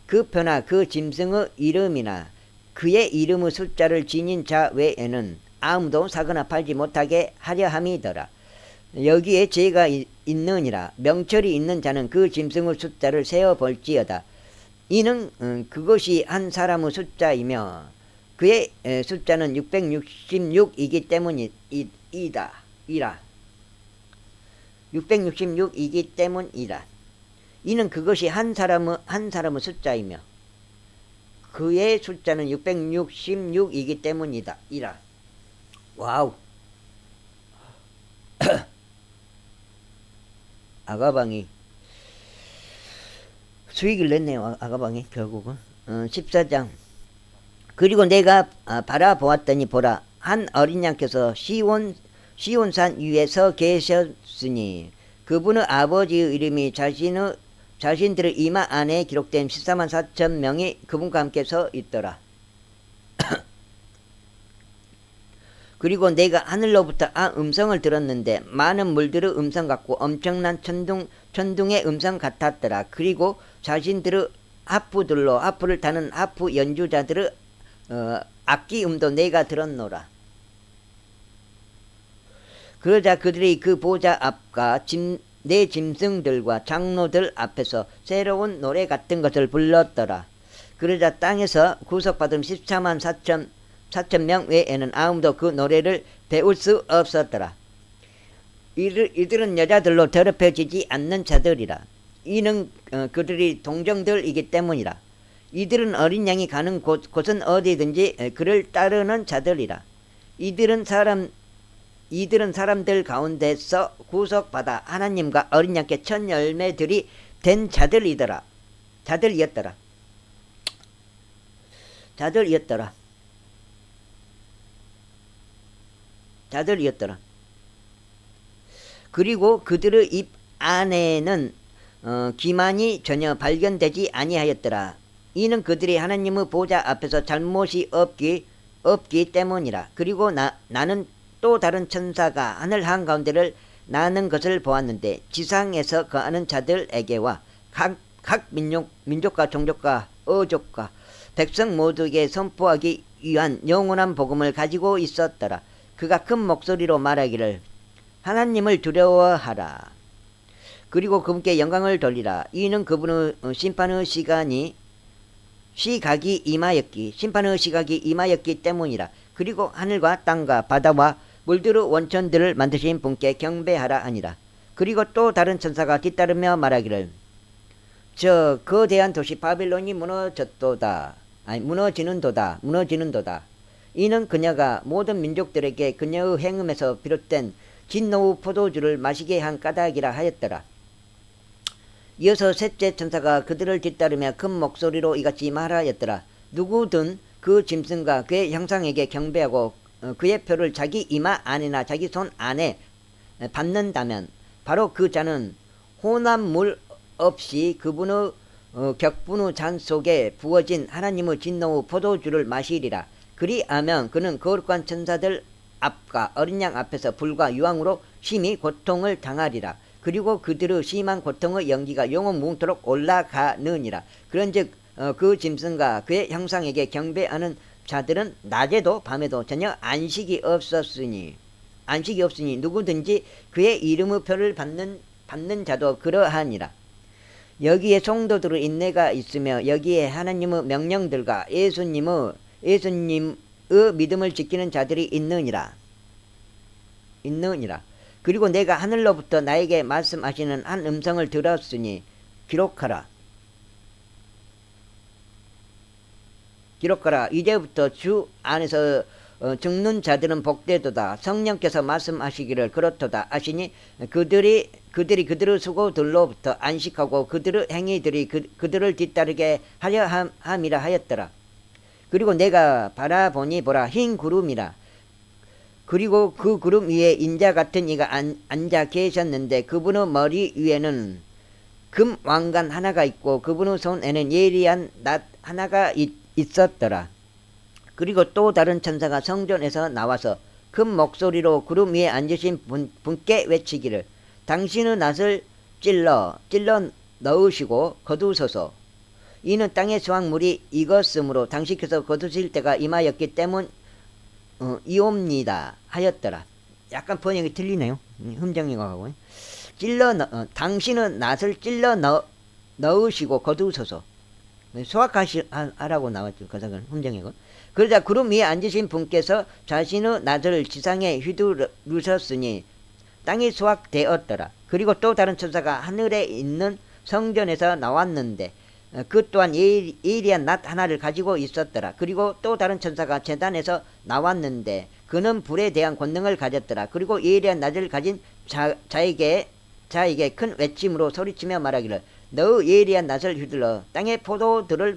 A: 그 표나 그 짐승의 이름이나 그의 이름의 숫자를 지닌 자 외에는 아무도 사거나 팔지 못하게 하려 함이더라. 여기에 죄가 있느니라. 명철이 있는 자는 그 짐승의 숫자를 세어볼지어다. 이는 그것이 한 사람의 숫자이며 그의 숫자는 666이기 때문이다. 666이기 때문이라. 이는 그것이 한 사람의 숫자이며 그의 숫자는 666이기 때문이다. 와우. 아가방이 수익을 냈네요. 아가방이 결국은. 14장. 그리고 내가 바라보았더니 보라, 한 어린 양께서 시온산 위에 서 계셨으니 그분의 아버지의 이름이 자신들의 이마 안에 기록된 14만 4천 명이 그분과 함께 서 있더라. 그리고 내가 하늘로부터 음성을 들었는데 많은 물들의 음성 같고 엄청난 천둥의 음성 같았더라. 그리고 자신들의 하프를 타는 하프 연주자들의 악기음도 내가 들었노라. 그러자 그들이 그 보좌 앞과 내 짐승들과 장로들 앞에서 새로운 노래 같은 것을 불렀더라. 그러자 땅에서 구속받은 14만 4천 명 외에는 아무도 그 노래를 배울 수 없었더라. 이들은 여자들로 더럽혀지지 않는 자들이라. 이는 그들이 동정들이기 때문이라. 이들은 어린 양이 가는 곳은 어디든지 그를 따르는 자들이라. 이들은 사람들 가운데서 구속받아 하나님과 어린 양께 첫 열매들이 된 자들이었더라. 그리고 그들의 입 안에는 기만이 전혀 발견되지 아니하였더라. 이는 그들이 하나님의 보좌 앞에서 잘못이 없기 때문이라. 그리고 나는 또 다른 천사가 하늘 한가운데를 나는 것을 보았는데 지상에서 거하는 자들에게와 각 민족과 종족과 어족과 백성 모두에게 선포하기 위한 영원한 복음을 가지고 있었더라. 그가 큰 목소리로 말하기를 하나님을 두려워하라. 그리고 그분께 영광을 돌리라. 이는 그분의 심판의 시각이 임하였기, 심판의 시각이 임하였기 때문이라. 그리고 하늘과 땅과 바다와 물들의 원천들을 만드신 분께 경배하라 하니라. 그리고 또 다른 천사가 뒤따르며 말하기를, 저 거대한 도시 바빌론이 무너졌도다. 아니 무너지는도다. 이는 그녀가 모든 민족들에게 그녀의 행음에서 비롯된 진노의 포도주를 마시게 한 까닭이라 하였더라. 이어서 셋째 천사가 그들을 뒤따르며 큰 목소리로 이같이 말하였더라. 누구든 그 짐승과 그의 형상에게 경배하고 그의 표를 자기 이마 안에나 자기 손 안에 받는다면 바로 그 자는 혼합물 없이 그분의 격분의 잔 속에 부어진 하나님의 진노의 포도주를 마시리라. 그리하면 그는 거룩한 천사들 앞과 어린 양 앞에서 불과 유황으로 심히 고통을 당하리라. 그리고 그들의 심한 고통의 연기가 영원 무궁토록 올라가느니라. 그런즉 그 짐승과 그의 형상에게 경배하는 자들은 낮에도 밤에도 전혀 안식이 없으니 누구든지 그의 이름의 표를 받는 자도 그러하니라. 여기에 성도들의 인내가 있으며 여기에 하나님의 명령들과 예수님의 믿음을 지키는 자들이 있느니라. 그리고 내가 하늘로부터 나에게 말씀하시는 한 음성을 들었으니 기록하라. 이제부터 주 안에서 죽는 자들은 복되도다. 성령께서 말씀하시기를 그렇도다 하시니 그들이 그들의 수고들로부터 안식하고 그들의 행위들이 그들을 뒤따르게 하려 함이라 하였더라. 그리고 내가 바라보니 보라, 흰 구름이라. 그리고 그 구름 위에 인자 같은 이가 앉아 계셨는데 그분의 머리 위에는 금 왕관 하나가 있고 그분의 손에는 예리한 낫 하나가 있었더라. 그리고 또 다른 천사가 성전에서 나와서 큰 목소리로 구름 위에 앉으신 분께 외치기를, 당신의 낫을 찔러 넣으시고 거두소서. 이는 땅의 수확물이 익었으므로 당신께서 거두실 때가 임하였기 때문이옵니다 하였더라. 약간 번역이 틀리네요. 흠정이가고 당신은 낫을 찔러 넣으시고 거두소서. 수확하라고 나왔죠. 그것은 흠정이고. 그러자 구름 위에 앉으신 분께서 자신의 낫을 지상에 휘두르셨으니 땅이 수확되었더라. 그리고 또 다른 천사가 하늘에 있는 성전에서 나왔는데 그 또한 예리한 낫 하나를 가지고 있었더라. 그리고 또 다른 천사가 제단에서 나왔는데 그는 불에 대한 권능을 가졌더라. 그리고 예리한 낫을 가진 자에게 큰 외침으로 소리치며 말하기를, 너 예리한 낫을 휘둘러 땅의 포도송이들을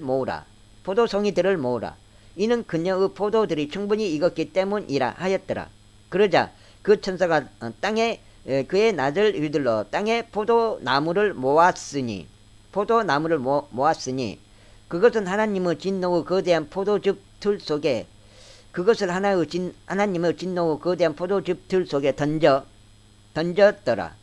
A: 모으라. 이는 그녀의 포도들이 충분히 익었기 때문이라 하였더라. 그러자 그 천사가 그의 낫을 휘둘러 땅에 포도나무를 모았으니 그것은 하나님의 진노의 거대한 포도즙 틀 속에 하나님의 진노의 거대한 포도즙 틀 속에 던졌더라.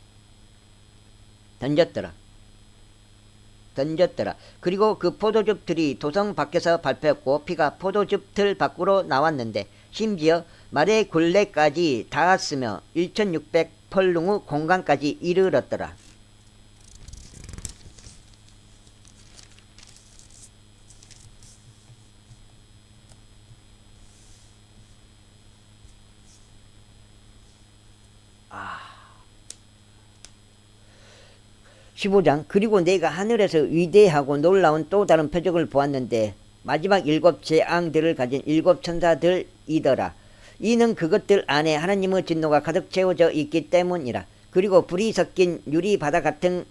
A: 그리고 그 포도즙 틀이 도성 밖에서 밟혔고 피가 포도즙 틀 밖으로 나왔는데 심지어 말의 굴레까지 닿았으며 1600펄룽의 공간까지 이르렀더라. 아. 15장. 그리고 내가 하늘에서 위대하고 놀라운 또 다른 표적을 보았는데 마지막 7 재앙들을 가진 7 천사들이더라. 이는 그것들 안에 하나님의 진노가 가득 채워져 있기 때문이라. 그리고 불이 섞인 유리 바다 같은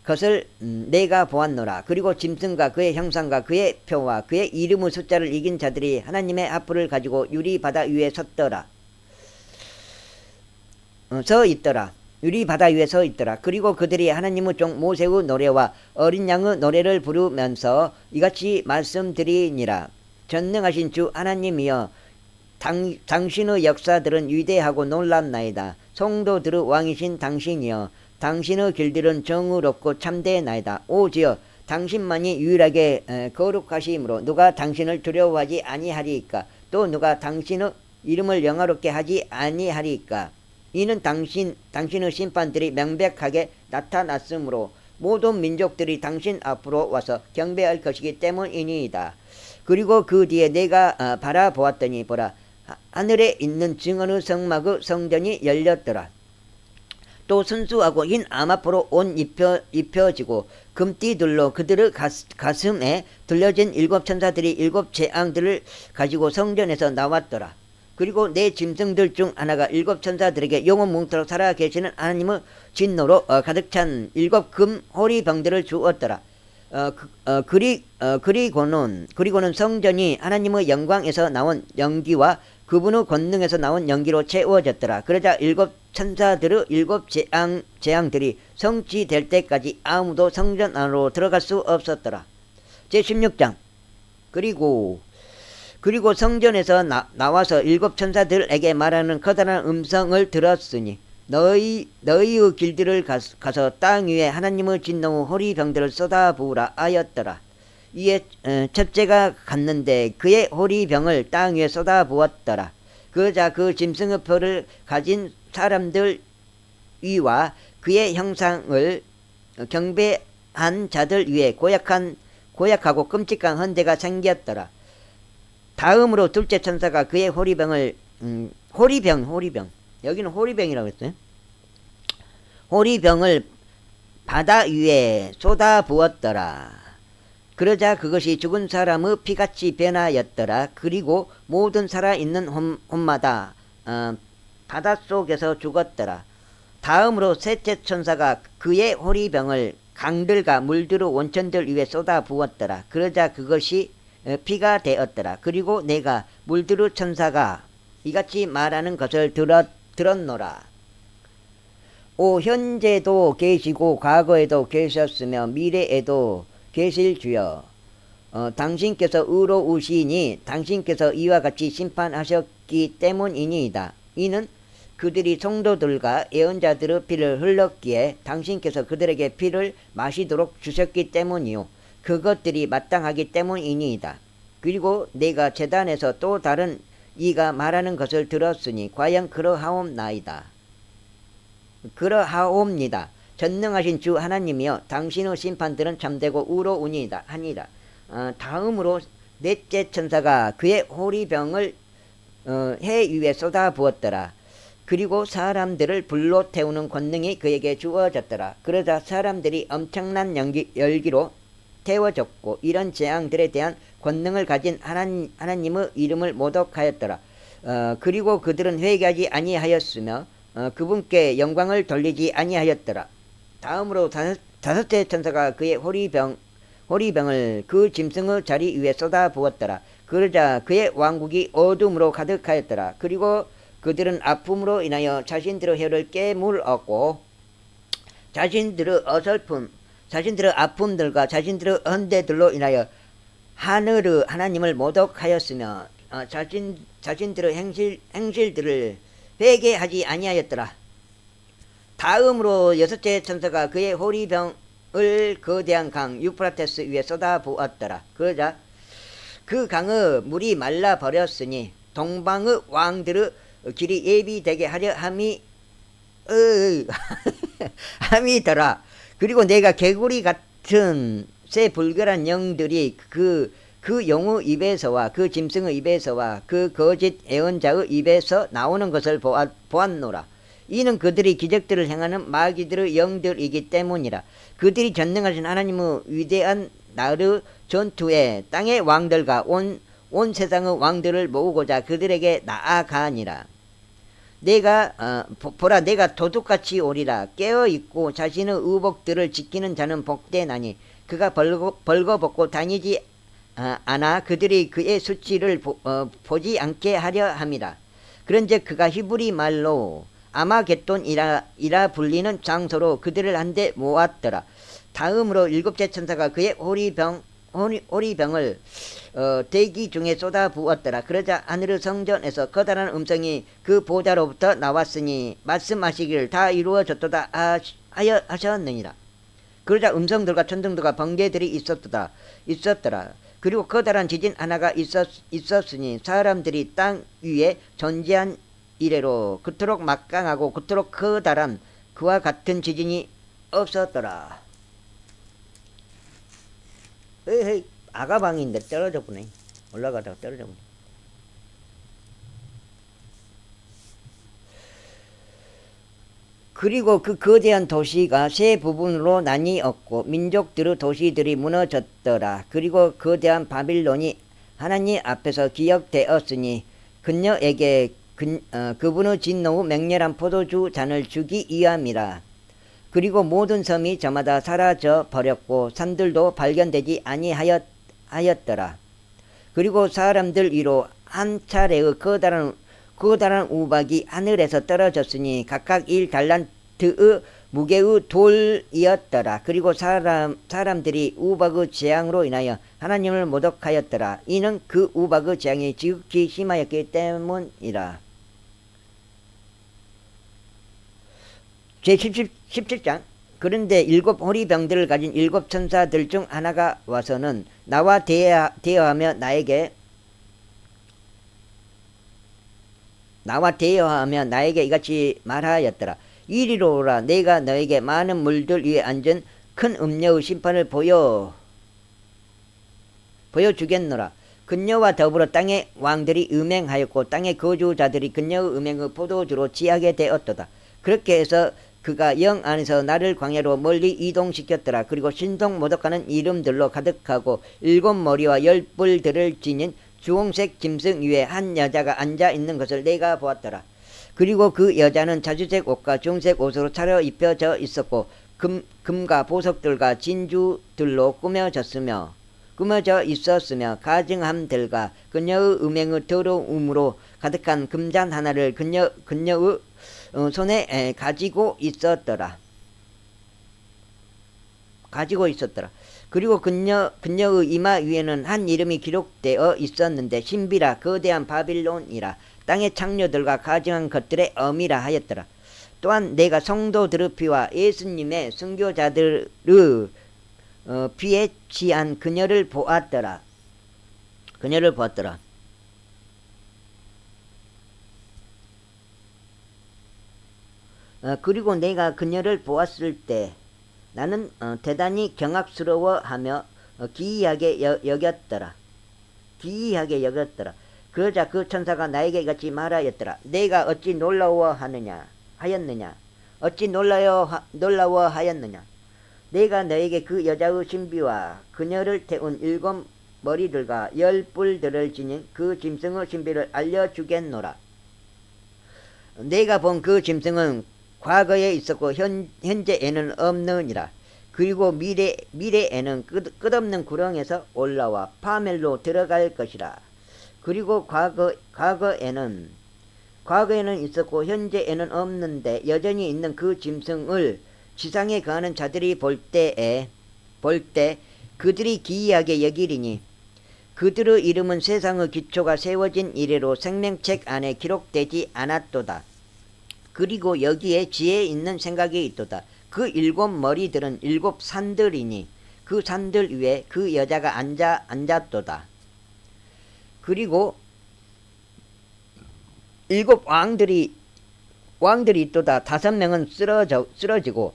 A: 것을 내가 보았노라. 그리고 짐승과 그의 형상과 그의 표와 그의 이름의 숫자를 이긴 자들이 하나님의 하프를 가지고 유리 바다 위에 유리 바다 위에 서 있더라. 그리고 그들이 하나님의 종 모세의 노래와 어린 양의 노래를 부르면서 이같이 말씀드리니라. 전능하신 주 하나님이여, 당신의 역사들은 위대하고 놀랍나이다. 성도들의 왕이신 당신이여, 당신의 길들은 정의롭고 참되나이다. 오지여, 당신만이 유일하게 거룩하심으로 누가 당신을 두려워하지 아니하리이까? 또 누가 당신의 이름을 영화롭게 하지 아니하리이까? 이는 당신의 심판들이 명백하게 나타났으므로 모든 민족들이 당신 앞으로 와서 경배할 것이기 때문이니이다. 그리고 그 뒤에 내가 바라보았더니 보라, 하늘에 있는 증언의 성막의 성전이 열렸더라. 또 순수하고 흰 암압으로 옷 입혀지고 금띠들로 그들의 가슴에 들려진 일곱 천사들이 일곱 재앙들을 가지고 성전에서 나왔더라. 그리고 내 짐승들 중 하나가 일곱 천사들에게 영원 뭉토록 살아계시는 하나님의 진노로 가득 찬 일곱 금 호리병들을 주었더라. 그리고는 성전이 하나님의 영광에서 나온 연기와 그분의 권능에서 나온 연기로 채워졌더라. 그러자 일곱 천사들의 일곱 재앙들이 성취될 때까지 아무도 성전 안으로 들어갈 수 없었더라. 제16장. 그리고 성전에서 나와서 일곱 천사들에게 말하는 커다란 음성을 들었으니 너희의 길들을 가서 땅 위에 하나님의 진노의 호리병들을 쏟아부으라 하였더라. 이에 첫째가 갔는데 그의 호리병을 땅 위에 쏟아부었더라. 그러자 그 짐승의 표를 가진 사람들 위와 그의 형상을 경배한 자들 위에 고약하고 끔찍한 헌대가 생겼더라. 다음으로 둘째 천사가 그의 호리병을 호리병 여기는 호리병이라고 했어요. 호리병을 바다 위에 쏟아 부었더라. 그러자 그것이 죽은 사람의 피같이 변하였더라. 그리고 모든 살아있는 혼마다 바닷속에서 죽었더라. 다음으로 셋째 천사가 그의 호리병을 강들과 물들의 온천들 위에 쏟아 부었더라. 그러자 그것이 피가 되었더라. 그리고 내가 물들의 천사가 이같이 말하는 것을 들었노라. 오 현재도 계시고 과거에도 계셨으며 미래에도 계실 주여, 당신께서 의로우시니 당신께서 이와 같이 심판하셨기 때문이니이다. 이는 그들이 성도들과 예언자들의 피를 흘렸기에 당신께서 그들에게 피를 마시도록 주셨기 때문이요, 그것들이 마땅하기 때문이니이다. 그리고 내가 제단에서 또 다른 이가 말하는 것을 들었으니 과연 그러하옵니다. 전능하신 주 하나님이여, 당신의 심판들은 참되고 의로우니이다 하니라. 다음으로 넷째 천사가 그의 호리병을 해 위에 쏟아 부었더라. 그리고 사람들을 불로 태우는 권능이 그에게 주어졌더라. 그러자 사람들이 엄청난 열기로 태워졌고 이런 재앙들에 대한 권능을 가진 하나님의 이름을 모독하였더라. 그리고 그들은 회개하지 아니하였으며 그분께 영광을 돌리지 아니하였더라. 다음으로 다섯째 천사가 그의 호리병을 그 짐승의 자리 위에 쏟아 부었더라. 그러자 그의 왕국이 어둠으로 가득하였더라. 그리고 그들은 아픔으로 인하여 자신들의 혀를 깨물었고 자신들의 아픔들과 자신들의 헌대들로 인하여 하늘의 하나님을 모독하였으며 자신들의 행실들을 회개하지 아니하였더라. 다음으로 여섯째 천사가 그의 호리병을 거대한 강 유프라테스 위에 쏟아 부었더라. 그러자 그 강의 물이 말라 버렸으니 동방의 왕들의 길이 예비되게 하려 함이더라. 그리고 내가 개구리 같은 새 불결한 영들이 그 용의 입에서와 그 짐승의 입에서와 그 거짓 예언자의 입에서 나오는 것을 보았노라. 이는 그들이 기적들을 행하는 마귀들의 영들이기 때문이라. 그들이 전능하신 하나님의 위대한 날의 전투에 땅의 왕들과 온 세상의 왕들을 모으고자 그들에게 나아가니라. 보라, 내가 도둑같이 오리라. 깨어있고 자신의 의복들을 지키는 자는 복되나니 그가 벌거벗고 다니지 않아 그들이 그의 수치를 보지 않게 하려 함이라. 그런즉 그가 히브리 말로 아마겟돈이라 불리는 장소로 그들을 한데 모았더라. 다음으로 일곱째 천사가 그의 호리병을 대기 중에 쏟아 부었더라. 그러자 하늘의 성전에서 커다란 음성이 그 보좌로부터 나왔으니 말씀하시기를 다 이루어졌도다 하셨느니라. 그러자 음성들과 천둥들과 번개들이 있었더라. 그리고 커다란 지진 하나가 있었으니 사람들이 땅 위에 존재한 이래로 그토록 막강하고 그토록 커다란 그와 같은 지진이 없었더라. 에헤이, 아가방인데 떨어져 보네. 올라가다가 떨어져 보네. 그리고 그 거대한 도시가 세 부분으로 나뉘었고 민족들의 도시들이 무너졌더라. 그리고 거대한 바빌론이 하나님 앞에서 기억되었으니 그녀에게 그분의 진노의 맹렬한 포도주 잔을 주기 위함이라. 그리고 모든 섬이 저마다 사라져 버렸고 산들도 발견되지 아니하였더라. 그리고 사람들 위로 한 차례의 거다란 우박이 하늘에서 떨어졌으니 각각 1달란트의 무게의 돌이었더라. 그리고 사람들이 우박의 재앙으로 인하여 하나님을 모독하였더라. 이는 그 우박의 재앙이 지극히 심하였기 때문이라. 제17장. 그런데 7호리병들을 가진 7천사들 중 하나가 와서는 나와 대화하며 나에게 이같이 말하였더라. 이리로 오라. 내가 너에게 많은 물들 위에 앉은 큰 음녀의 심판을 보여주겠노라. 그녀와 더불어 땅의 왕들이 음행하였고 땅의 거주자들이 그녀의 음행의 포도주로 취하게 되었도다. 그렇게 해서 그가 영 안에서 나를 광야로 멀리 이동시켰더라. 그리고 신동 모독하는 이름들로 가득하고 7머리와 10뿔들을 지닌 주홍색 짐승 위에 한 여자가 앉아 있는 것을 내가 보았더라. 그리고 그 여자는 자주색 옷과 주홍색 옷으로 차려입혀져 있었고 금과 보석들과 진주들로 꾸며져 있었으며 가증함들과 그녀의 음행의 더러움으로 가득한 금잔 하나를 그녀의 손에 가지고 있었더라. 그리고 그녀의 이마 위에는 한 이름이 기록되어 있었는데 신비라 거대한 바빌론이라 땅의 창녀들과 가증한 것들의 어미라 하였더라. 또한 내가 성도들의 피와 예수님의 순교자들의 피에 취한 그녀를 보았더라. 그리고 내가 그녀를 보았을 때 나는 대단히 경악스러워하며 기이하게 여겼더라. 그러자 그 천사가 나에게 같이 말하였더라. 내가 어찌 놀라워하였느냐? 내가 너에게 그 여자의 신비와 그녀를 태운 7머리들과 10뿔들을 지닌 그 짐승의 신비를 알려주겠노라. 내가 본 그 짐승은 과거에 있었고 현재에는 없느니라. 그리고 미래에는 끝없는 구렁에서 올라와 파멸로 들어갈 것이라. 그리고 과거에는 있었고 현재에는 없는데 여전히 있는 그 짐승을 지상에 거하는 자들이 볼 때 그들이 기이하게 여기리니 그들의 이름은 세상의 기초가 세워진 이래로 생명책 안에 기록되지 않았도다. 그리고 여기에 지혜 있는 생각이 있도다. 그 7머리들은 7산들이니 그 산들 위에 그 여자가 앉았도다. 그리고 7 왕들이 있도다. 5명은 쓰러지고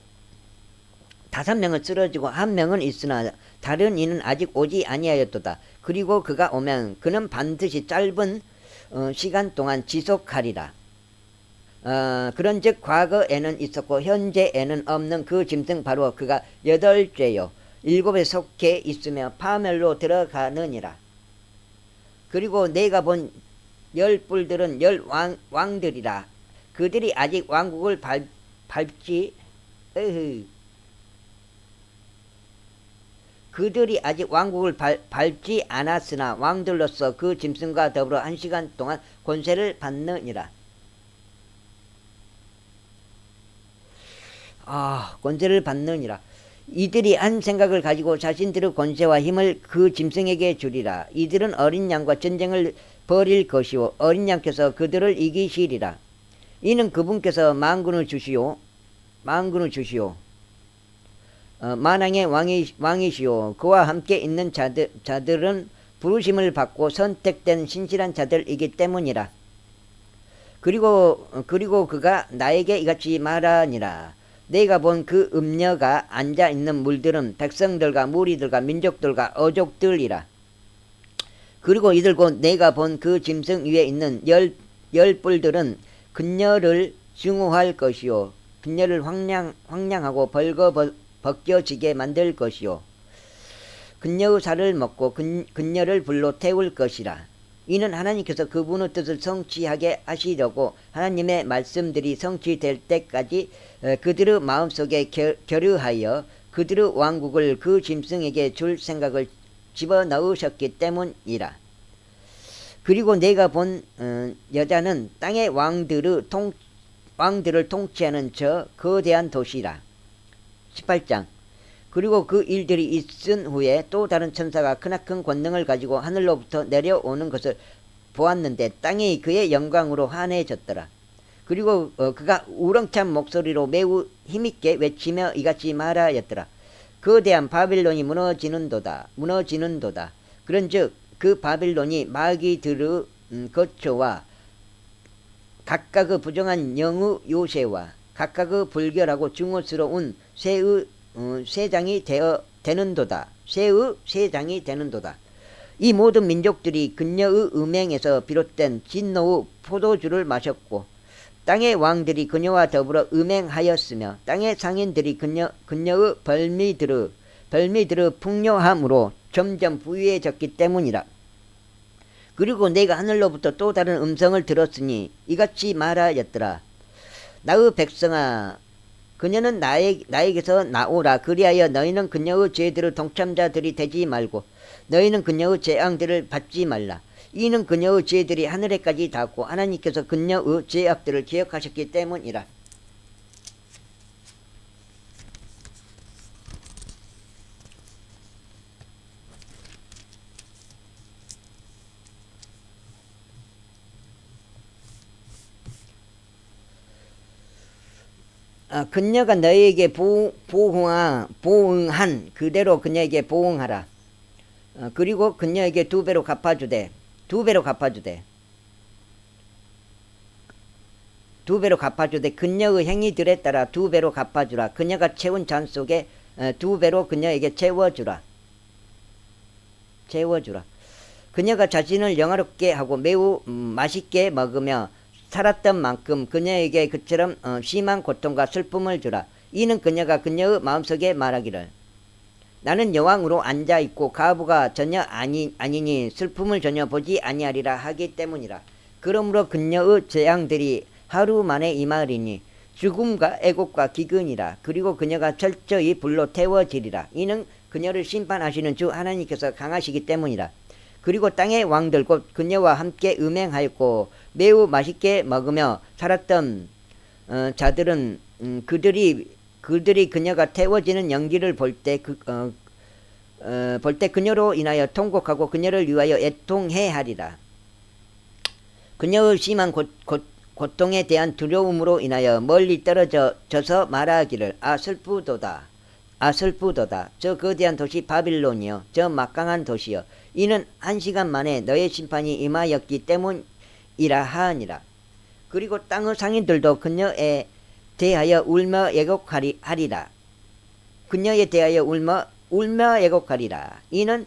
A: 1명은 있으나 다른 이는 아직 오지 아니하였도다. 그리고 그가 오면 그는 반드시 짧은 시간 동안 지속하리라. 그런즉 과거에는 있었고 현재에는 없는 그 짐승 바로 그가 8죄요 7에 속해 있으며 파멸로 들어가느니라. 그리고 내가 본 10뿔들은 10왕들이라. 그들이 아직 왕국을 밟지 않았으나 왕들로서 그 짐승과 더불어 1시간 동안 권세를 받느니라. 권세를 받느니라. 이들이 한 생각을 가지고 자신들의 권세와 힘을 그 짐승에게 주리라. 이들은 어린 양과 전쟁을 벌일 것이요 어린 양께서 그들을 이기시리라. 이는 그분께서 만군을 주시오 만왕의 왕이시오. 그와 함께 있는 자들은 부르심을 받고 선택된 신실한 자들이기 때문이라. 그리고 그가 나에게 이같이 말하니라. 내가 본 그 음녀가 앉아 있는 물들은 백성들과 무리들과 민족들과 어족들이라. 그리고 이들 곧 내가 본 그 짐승 위에 있는 열 뿔들은 그녀를 증오할 것이요 그녀를 황량하고 벗겨지게 만들 것이요 그녀의 살을 먹고 그녀를 불로 태울 것이라. 이는 하나님께서 그분의 뜻을 성취하게 하시려고 하나님의 말씀들이 성취될 때까지 그들의 마음속에 결의하여 그들의 왕국을 그 짐승에게 줄 생각을 집어넣으셨기 때문이라. 그리고 내가 본 여자는 땅의 왕들을 통치하는 저 거대한 도시라. 18장. 그리고 그 일들이 있은 후에 또 다른 천사가 크나큰 권능을 가지고 하늘로부터 내려오는 것을 보았는데 땅이 그의 영광으로 환해졌더라. 그리고 그가 우렁찬 목소리로 매우 힘있게 외치며 이같이 말하였더라. 거대한 바빌론이 무너지는도다. 그런즉 그 바빌론이 마귀들의 거처와 각각의 부정한 영의 요새와 각각의 불결하고 증오스러운 새의 세장이 되는도다. 이 모든 민족들이 그녀의 음행에서 비롯된 진노의 포도주를 마셨고 땅의 왕들이 그녀와 더불어 음행하였으며 땅의 상인들이 그녀의 벌미들의 풍요함으로 점점 부유해졌기 때문이라. 그리고 내가 하늘로부터 또 다른 음성을 들었으니 이같이 말하였더라. 나의 백성아, 그녀는 나에게서 나오라. 그리하여 너희는 그녀의 죄들의 동참자들이 되지 말고 너희는 그녀의 재앙들을 받지 말라. 이는 그녀의 죄들이 하늘에까지 닿고 하나님께서 그녀의 죄악들을 기억하셨기 때문이라. 그녀가 너희에게 보응한 그대로 그녀에게 보응하라. 그리고 그녀에게 두 배로 갚아주되 그녀의 행위들에 따라 두 배로 갚아주라. 그녀가 채운 잔 속에 두 배로 그녀에게 채워주라. 그녀가 자신을 영화롭게 하고 매우 맛있게 먹으며 살았던 만큼 그녀에게 그처럼 심한 고통과 슬픔을 주라. 이는 그녀가 그녀의 마음속에 말하기를 나는 여왕으로 앉아있고 가부가 전혀 아니니 슬픔을 전혀 보지 아니하리라 하기 때문이라. 그러므로 그녀의 재앙들이 하루 만에 임하리니 죽음과 애곡과 기근이라. 그리고 그녀가 철저히 불로 태워지리라. 이는 그녀를 심판하시는 주 하나님께서 강하시기 때문이라. 그리고 땅의 왕들 곧 그녀와 함께 음행하였고 매우 맛있게 먹으며 살았던 자들은 그들이 그녀가 태워지는 연기를 볼 때 그녀로 인하여 통곡하고 그녀를 위하여 애통해하리라. 그녀의 심한 고통에 대한 두려움으로 인하여 멀리 떨어져서 말하기를 슬프도다. 저 거대한 도시 바빌론이여, 저 막강한 도시여, 이는 1시간 만에 너의 심판이 임하였기 때문이라 하니라. 그리고 땅의 상인들도 그녀에 대하여 울며 애곡하리라. 이는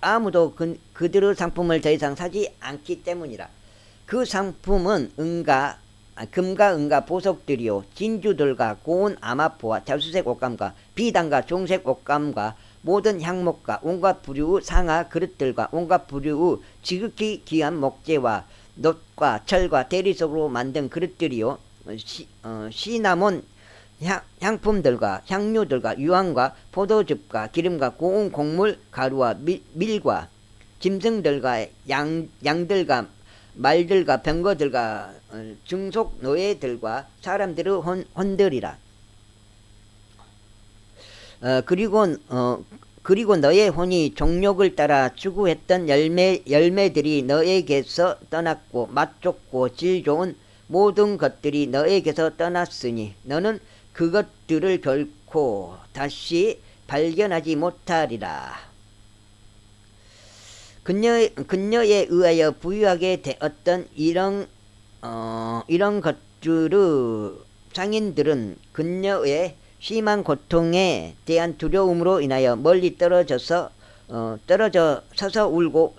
A: 아무도 그들의 상품을 더 이상 사지 않기 때문이라. 그 상품은 금과 은과 보석들이요 진주들과 고운 아마포와 자수색 옷감과 비단과 종색 옷감과 모든 향목과 온갖 부류의 상아 그릇들과 온갖 부류의 지극히 귀한 목재와 놋과 철과 대리석으로 만든 그릇들이요 시나몬 향품들과 향료들과 유황과 포도즙과 기름과 고운 곡물 가루와 밀과 짐승들과 양들과 말들과 병거들과 중속 노예들과 사람들의 혼들이라. 그리고 너의 혼이 종욕을 따라 추구했던 열매들이 너에게서 떠났고 맛 좋고 질 좋은 모든 것들이 너에게서 떠났으니 너는 그것들을 결코 다시 발견하지 못하리라. 그녀에 의하여 부유하게 되었던 이런 것들을 상인들은 그녀의 심한 고통에 대한 두려움으로 인하여 멀리 떨어져 서서 울고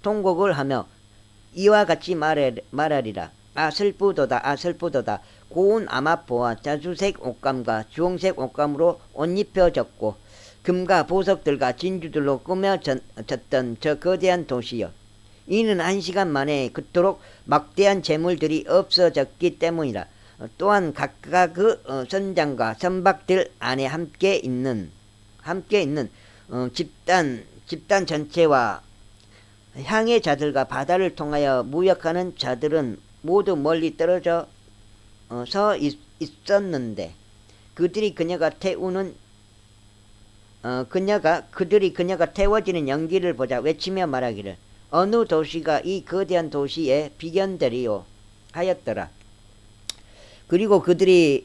A: 통곡을 하며 이와 같이 말하리라. 아 슬프도다, 아 슬프도다. 고운 아마포와 자주색 옷감과 주홍색 옷감으로 옷 입혀졌고 금과 보석들과 진주들로 꾸며졌던 저 거대한 도시여. 이는 1시간 만에 그토록 막대한 재물들이 없어졌기 때문이라. 또한 각각 그 선장과 선박들 안에 함께 있는 집단 전체와 향해 자들과 바다를 통하여 무역하는 자들은 모두 멀리 떨어져 서 있었는데 그들이 그녀가 태워지는 연기를 보자 외치며 말하기를 어느 도시가 이 거대한 도시에 비견되리요 하였더라. 그리고 그들의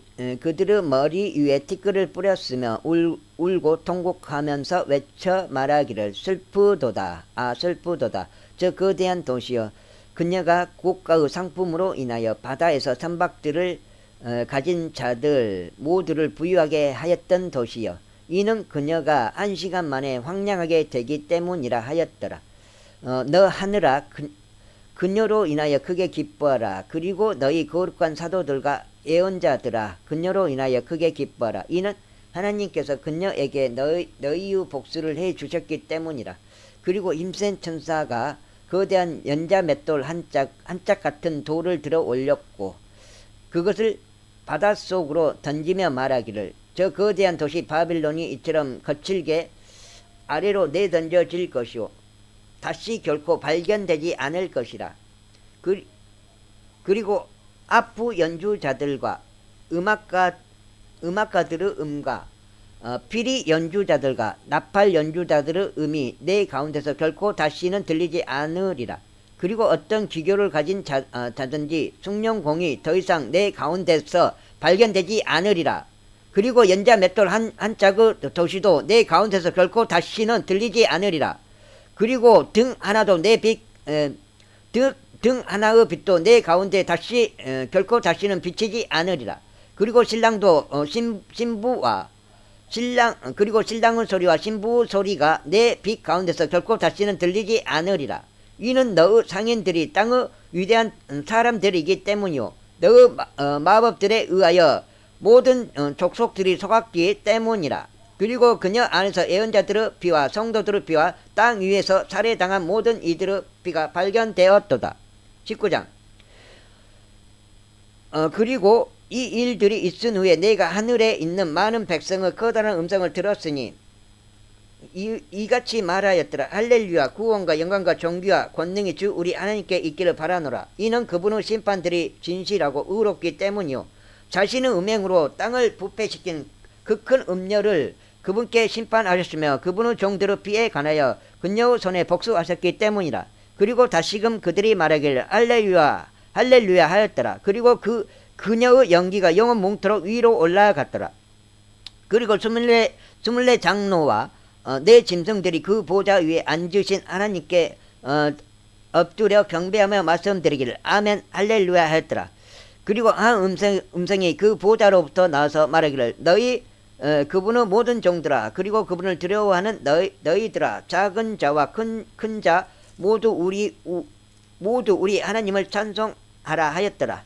A: 머리 위에 티끌을 뿌렸으며 울고 통곡하면서 외쳐 말하기를 슬프도다, 아 슬프도다. 저 거대한 도시여, 그녀가 고가의 상품으로 인하여 바다에서 선박들을 가진 자들 모두를 부유하게 하였던 도시여, 이는 그녀가 1시간 만에 황량하게 되기 때문이라 하였더라. 너 하늘아, 그녀로 인하여 크게 기뻐하라. 그리고 너희 거룩한 사도들과 예언자들아, 그녀로 인하여 크게 기뻐하라. 이는 하나님께서 그녀에게 너희의 복수를 해 주셨기 때문이라. 그리고 힘센 천사가 거대한 연자 맷돌 한 짝 같은 돌을 들어 올렸고 그것을 바닷속으로 던지며 말하기를 저 거대한 도시 바빌론이 이처럼 거칠게 아래로 내던져질 것이요 다시 결코 발견되지 않을 것이라. 그리고 아프 연주자들과 음악가들의 음과 피리 연주자들과 나팔 연주자들의 음이 내 가운데서 결코 다시는 들리지 않으리라. 그리고 어떤 기교를 가진 자든지 숭늉공이 더 이상 내 가운데서 발견되지 않으리라. 그리고 연자 맷돌 한 짝의 도시도 내 가운데서 결코 다시는 들리지 않으리라. 그리고 등 하나의 빛도 내 가운데 결코 다시는 비치지 않으리라. 그리고 신랑도 그리고 신랑의 소리와 신부의 소리가 내 빛 가운데서 결코 다시는 들리지 않으리라. 이는 너의 상인들이 땅의 위대한 사람들이기 때문이요 너의 마법들에 의하여 모든 족속들이 속았기 때문이라. 그리고 그녀 안에서 예언자들의 피와 성도들의 피와 땅 위에서 살해당한 모든 이들의 피가 발견되었도다. 19장. 그리고 이 일들이 있은 후에 내가 하늘에 있는 많은 백성의 커다란 음성을 들었으니 이같이 말하였더라. 할렐루야. 구원과 영광과 존귀와 권능이 주 우리 하나님께 있기를 바라노라. 이는 그분의 심판들이 진실하고 의롭기 때문이요 자신의 음행으로 땅을 부패시킨 그 큰 음녀를 그분께 심판하셨으며 그분의 종들의 피에 관하여 그녀의 손에 복수하셨기 때문이라. 그리고 다시금 그들이 말하기를 할렐루야 할렐루야 하였더라. 그리고 그녀의 연기가 영원 뭉토록 위로 올라갔더라. 그리고 24 장로와 네 짐승들이 그 보좌 위에 앉으신 하나님께 엎드려 경배하며 말씀드리기를 아멘 할렐루야 하였더라. 그리고 한 음성이 그 보좌로부터 나와서 말하기를 너희 그분의 모든 종들아 그리고 그분을 두려워하는 너희들아 작은 자와 큰 자 모두 우리 하나님을 찬송하라 하였더라.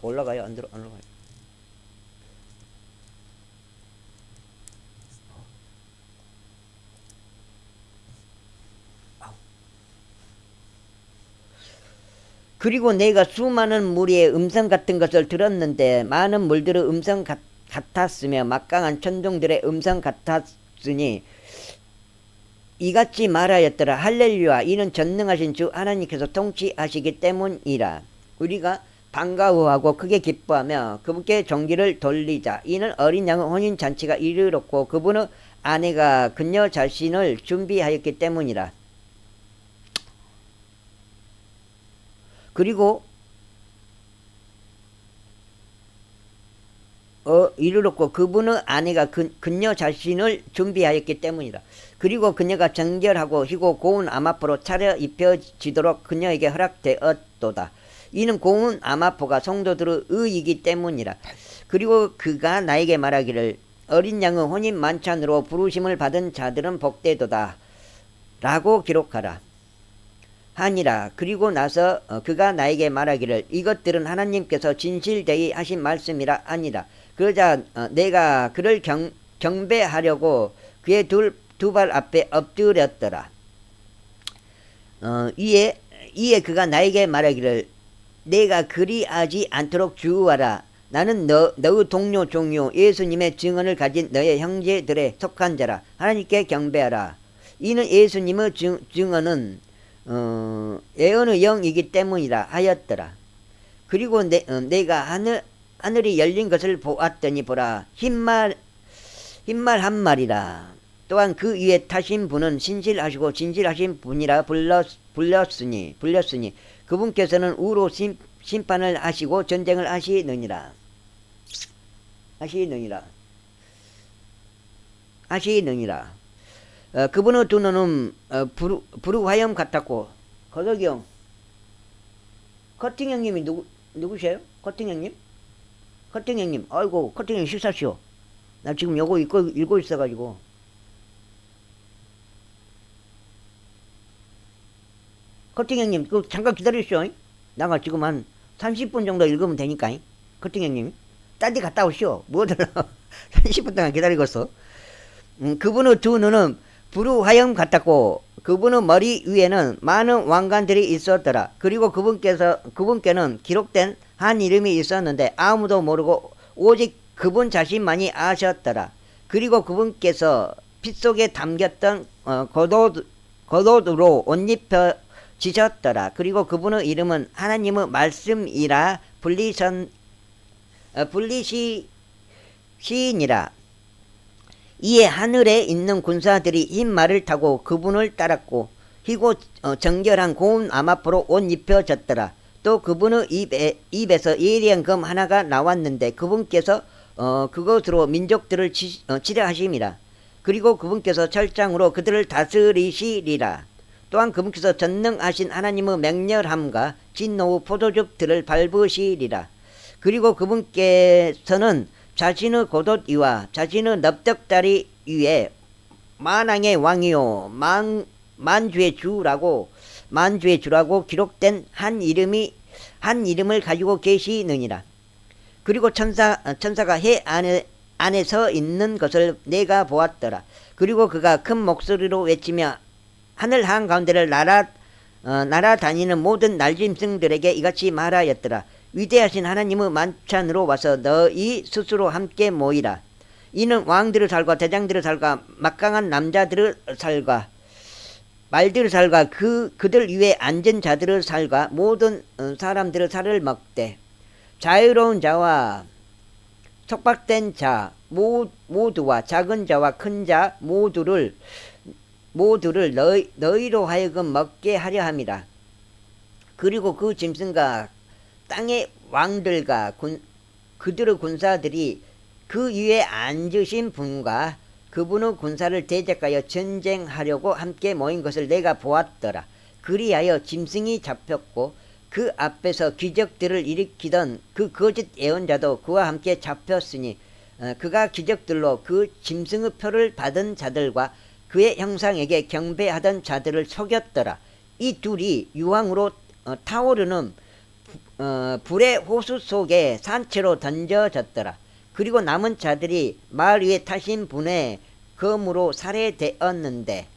A: 올라가요? 안 올라가요? 그리고 내가 수많은 무리의 음성 같은 것을 들었는데 많은 물들의 음성 같았으며 막강한 천둥들의 음성 같았으니 이같이 말하였더라. 할렐루야. 이는 전능하신 주 하나님께서 통치하시기 때문이라. 우리가 반가워하고 크게 기뻐하며 그분께 존귀를 돌리자. 이는 어린 양의 혼인잔치가 이르렀고 그분의 아내가 그녀 자신을 준비하였기 때문이라. 그리고 이르렀고 그분의 아내가 그녀 자신을 준비하였기 때문이다. 그리고 그녀가 정결하고 희고 고운 암화포로 차려입혀지도록 그녀에게 허락되었도다. 이는 고운 암화포가 성도들의 의이기 때문이라. 그리고 그가 나에게 말하기를 어린 양의 혼인 만찬으로 부르심을 받은 자들은 복되도다 라고 기록하라 하니라. 그리고 나서 그가 나에게 말하기를 이것들은 하나님께서 진실되이 하신 말씀이라 하니라. 그러자 내가 그를 경배하려고 그의 두 발 앞에 엎드렸더라. 이에 그가 나에게 말하기를 내가 그리하지 않도록 주의하라. 나는 너의 동료 종료 예수님의 증언을 가진 너의 형제들에 속한 자라. 하나님께 경배하라. 이는 예수님의 증언은 예언의 영이기 때문이라 하였더라. 그리고 내가 하늘이 열린 것을 보았더니 보라 흰말 한 마리라. 또한 그 위에 타신 분은 신실하시고 진실하신 분이라 불렸으니 그분께서는 우로 심판을 하시고 전쟁을 하시느니라. 그분의 두 눈은 부르화염 같았고. 거덕이 형, 커팅 형님이 누구세요? 커팅 형님? 커팅 형님, 아이고 커팅 형 식사시오. 나 지금 요거 읽고 있어가지고. 커팅 형님, 잠깐 기다리시오. 나가 지금 한 30분 정도 읽으면 되니까. 커팅 형님, 딴 데 갔다 오시오. 뭐들 30분 동안 기다리고 있어. 그분의 두 눈은 부르화염 같았고 그분의 머리 위에는 많은 왕관들이 있었더라. 그리고 그분께는 기록된 한 이름이 있었는데 아무도 모르고 오직 그분 자신만이 아셨더라. 그리고 그분께서 피 속에 담겼던 겉옷으로 옷 입혀 지셨더라. 그리고 그분의 이름은 하나님의 말씀이라 불리시니라. 이에 하늘에 있는 군사들이 흰 말을 타고 그분을 따랐고 희고 정결한 고운 암화포로 옷 입혀졌더라. 또 그분의 입에서 예리한 검 하나가 나왔는데 그분께서 그것으로 민족들을 치려하심이라. 그리고 그분께서 철장으로 그들을 다스리시리라. 또한 그분께서 전능하신 하나님의 맹렬함과 진노의 포도즙들을 밟으시리라. 그리고 그분께서는 자신의 겉옷 위와 자신의 넓적다리 위에 만왕의 왕이요 만주의 주라고 기록된 한 이름을 가지고 계시느니라. 그리고 천사가 해 안에 서 있는 것을 내가 보았더라. 그리고 그가 큰 목소리로 외치며 하늘 한가운데를 날아다니는 모든 날짐승들에게 이같이 말하였더라. 위대하신 하나님의 만찬으로 와서 너희 스스로 함께 모이라. 이는 왕들의 살과 대장들의 살과 막강한 남자들의 살과 말들의 살과 그들 위에 앉은 자들의 살과 모든 사람들의 살을 먹되 자유로운 자와 촉박된 자 모두와 작은 자와 큰 자 모두를 너희로 하여금 먹게 하려 함이라. 그리고 그 짐승과 땅의 왕들과 그들의 군사들이 그 위에 앉으신 분과 그분의 군사를 대적하여 전쟁하려고 함께 모인 것을 내가 보았더라. 그리하여 짐승이 잡혔고 그 앞에서 기적들을 일으키던 그 거짓 예언자도 그와 함께 잡혔으니 그가 기적들로 그 짐승의 표를 받은 자들과 그의 형상에게 경배하던 자들을 속였더라. 이 둘이 유황으로 타오르는 불의 호수 속에 산채로 던져졌더라. 그리고 남은 자들이 말 위에 타신 분의 검으로 살해되었는데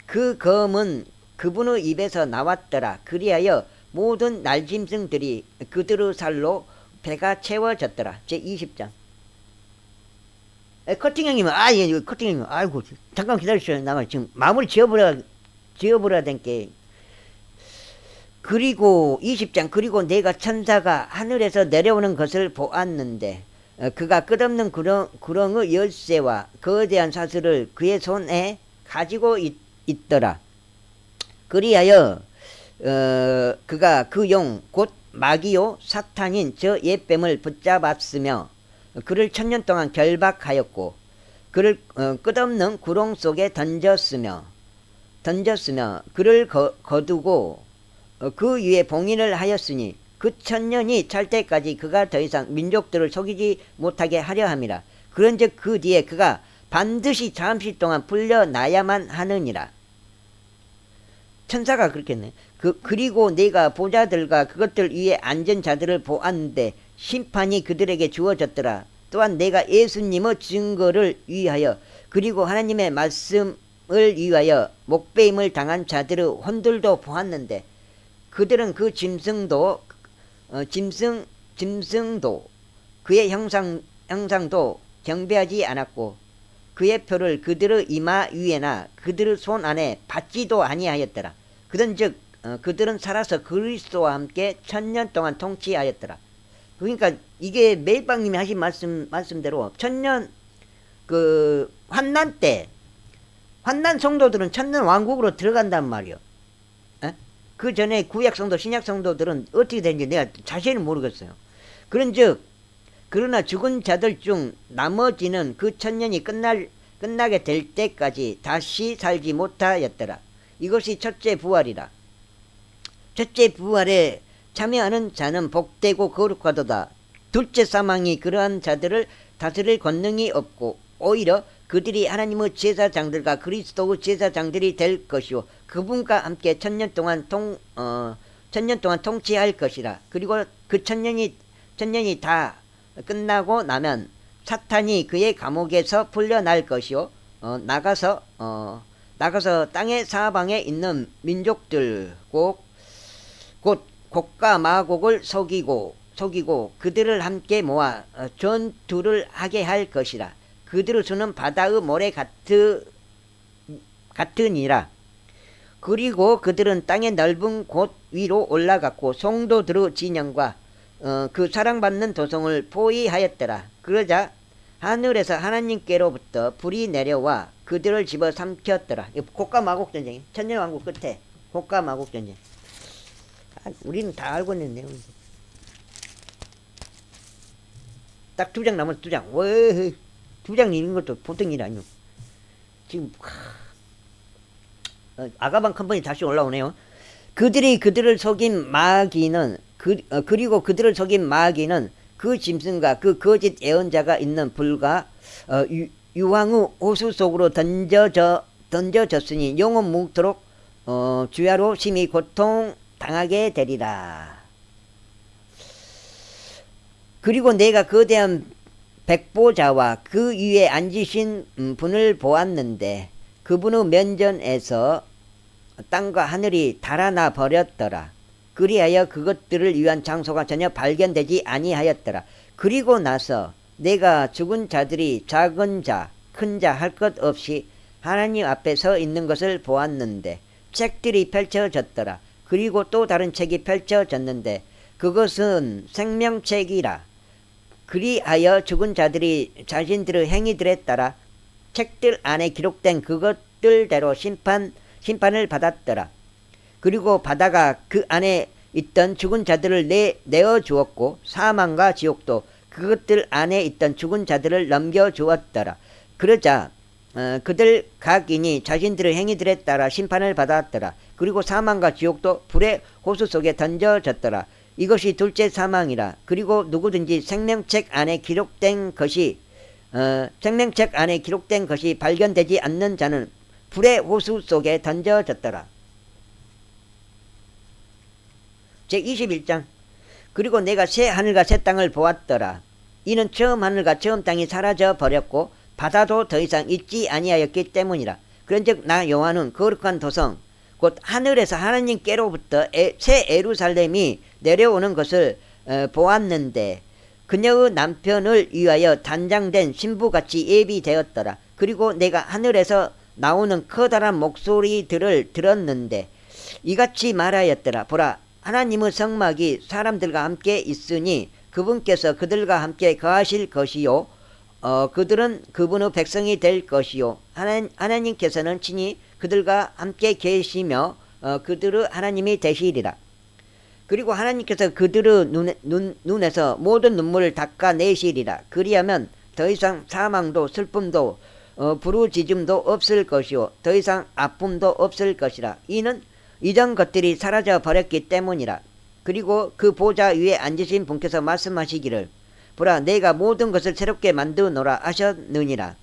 A: 그 검은 그분의 입에서 나왔더라. 그리하여 모든 날짐승들이 그들의 살로 배가 채워졌더라. 제20장. 커팅 형님은 커팅 형님 아이고 잠깐 기다리세요. 나가 지금 마무리 지어버려야 된게. 그리고 20장. 그리고 내가 천사가 하늘에서 내려오는 것을 보았는데 그가 끝없는 구렁의 열쇠와 거대한 사슬을 그의 손에 가지고 있더라. 그리하여 그가 그 용 곧 마귀요 사탄인 저 옛뱀을 붙잡았으며 그를 1000년 동안 결박하였고 그를 끝없는 구렁 속에 던졌으며 그를 거두고 그 위에 봉인을 하였으니 그 천년이 찰 때까지 그가 더 이상 민족들을 속이지 못하게 하려 함이라. 그런즉 그 뒤에 그가 반드시 잠시 동안 풀려나야만 하느니라. 천사가 그렇겠네. 그리고 내가 보좌들과 그것들 위에 앉은 자들을 보았는데 심판이 그들에게 주어졌더라. 또한 내가 예수님의 증거를 위하여 그리고 하나님의 말씀을 위하여 목배임을 당한 자들의 혼들도 보았는데 그들은 그 짐승도 그의 형상도 경배하지 않았고 그의 표를 그들의 이마 위에나 그들의 손 안에 받지도 아니하였더라. 그런즉 그들은 살아서 그리스도와 함께 천년 동안 통치하였더라. 그러니까 이게 매일방님이 하신 말씀대로 천년 그 환난 때 환난 성도들은 천년 왕국으로 들어간단 말이요. 그 전에 구약 성도 신약 성도들은 어떻게 되는지 내가 자세히는 모르겠어요. 그러나 죽은 자들 중 나머지는 그 천년이 끝나게 될 때까지 다시 살지 못하였더라. 이것이 첫째 부활이라. 첫째 부활에 참여하는 자는 복되고 거룩하도다. 둘째 사망이 그러한 자들을 다스릴 권능이 없고 오히려 그들이 하나님의 제사장들과 그리스도의 제사장들이 될 것이요 그분과 함께 천년 동안 통치할 것이라. 그리고 그 천년이 다 끝나고 나면 사탄이 그의 감옥에서 풀려날 것이요 나가서 땅의 사방에 있는 민족들 곧 곡과 마곡을 속이고 그들을 함께 모아 전투를 하게 할 것이라. 그들의 수는 바다의 모래 같으니라. 그리고 그들은 땅의 넓은 곳 위로 올라갔고 성도들의 진영과 그 사랑받는 도성을 포위하였더라. 그러자 하늘에서 하나님께로부터 불이 내려와 그들을 집어삼켰더라. 곡과 마곡 전쟁이 천년왕국 끝에 곡과 마곡 전쟁. 우리는 다 알고 있는 내용이지. 딱 2장 남았어. 2장. 왜 2장 읽는 것도 보통 일이 아니오. 지금 아가방 컴퍼니 다시 올라오네요. 그들을 속인 마귀는 그리고 그들을 속인 마귀는 그 짐승과 그 거짓 예언자가 있는 불과 유황의 호수 속으로 던져졌으니 영원 묵도록 주야로 심히 고통 당하게 되리라. 그리고 내가 거대한 백보자와 그 위에 앉으신 분을 보았는데 그분의 면전에서 땅과 하늘이 달아나 버렸더라. 그리하여 그것들을 위한 장소가 전혀 발견되지 아니하였더라. 그리고 나서 내가 죽은 자들이 작은 자, 큰 자 할 것 없이 하나님 앞에 서 있는 것을 보았는데 책들이 펼쳐졌더라. 그리고 또 다른 책이 펼쳐졌는데 그것은 생명책이라. 그리하여 죽은 자들이 자신들의 행위들에 따라 책들 안에 기록된 그것들대로 심판을 받았더라. 그리고 바다가 그 안에 있던 죽은 자들을 내어 주었고 사망과 지옥도 그것들 안에 있던 죽은 자들을 넘겨 주었더라. 그러자 그들 각인이 자신들의 행위들에 따라 심판을 받았더라. 그리고 사망과 지옥도 불의 호수 속에 던져졌더라. 이것이 둘째 사망이라. 그리고 누구든지 생명책 안에 기록된 것이 발견되지 않는 자는 불의 호수 속에 던져졌더라. 제21장. 그리고 내가 새 하늘과 새 땅을 보았더라. 이는 처음 하늘과 처음 땅이 사라져 버렸고 바다도 더 이상 있지 아니하였기 때문이라. 그런즉 나 요한은 거룩한 도성 곧 하늘에서 하나님께로부터 새 예루살렘이 내려오는 것을 보았는데 그녀의 남편을 위하여 단장된 신부같이 예비되었더라. 그리고 내가 하늘에서 나오는 커다란 목소리들을 들었는데 이같이 말하였더라. 보라, 하나님의 성막이 사람들과 함께 있으니 그분께서 그들과 함께 거하실 것이요 그들은 그분의 백성이 될 것이요 하나님께서는 친히 그들과 함께 계시며 그들의 하나님이 되시리라. 그리고 하나님께서 그들의 눈에서 모든 눈물을 닦아내시리라. 그리하면 더 이상 사망도 슬픔도 부르짖음도 없을 것이요 더 이상 아픔도 없을 것이라. 이는 이전 것들이 사라져 버렸기 때문이라. 그리고 그 보좌 위에 앉으신 분께서 말씀하시기를 보라 내가 모든 것을 새롭게 만드노라 하셨느니라.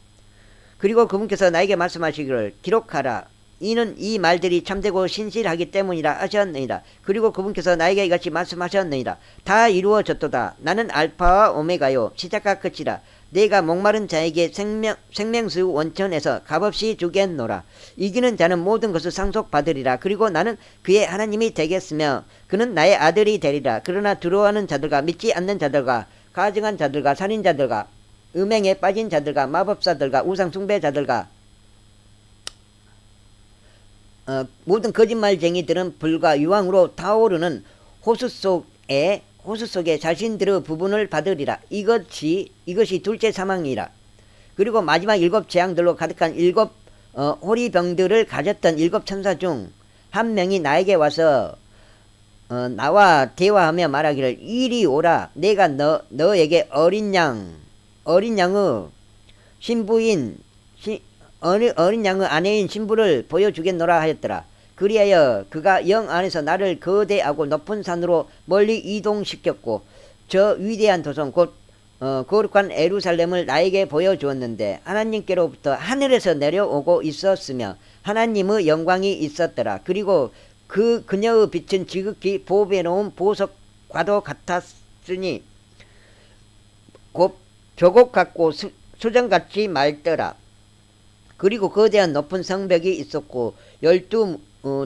A: 그리고 그분께서 나에게 말씀하시기를 기록하라. 이는 이 말들이 참되고 신실하기 때문이라 하셨느니라. 그리고 그분께서 나에게 이같이 말씀하셨느니라. 다 이루어졌도다. 나는 알파와 오메가요 시작과 끝이라. 내가 목마른 자에게 생명수 원천에서 값없이 주겠노라. 이기는 자는 모든 것을 상속받으리라. 그리고 나는 그의 하나님이 되겠으며 그는 나의 아들이 되리라. 그러나 두려워하는 자들과 믿지 않는 자들과 가증한 자들과 살인자들과 음행에 빠진 자들과 마법사들과 우상숭배자들과 모든 거짓말쟁이들은 불과 유황으로 타오르는 호수 속에 자신들의 부분을 받으리라. 이것이 둘째 사망이라. 그리고 마지막 7 재앙들로 가득한 7 호리병들을 가졌던 7 천사 중 한 명이 나에게 와서 나와 대화하며 말하기를 이리 오라. 내가 너에게 어린 양의 신부인 어린 양의 아내인 신부를 보여주겠노라 하였더라. 그리하여 그가 영 안에서 나를 거대하고 높은 산으로 멀리 이동시켰고 저 위대한 도성 곧 거룩한 에루살렘을 나에게 보여주었는데 하나님께로부터 하늘에서 내려오고 있었으며 하나님의 영광이 있었더라. 그리고 그녀의 빛은 지극히 보배로운 보석과도 같았으니 곧 조곡 같고 수정같이 맑더라. 그리고 거대한 높은 성벽이 있었고 12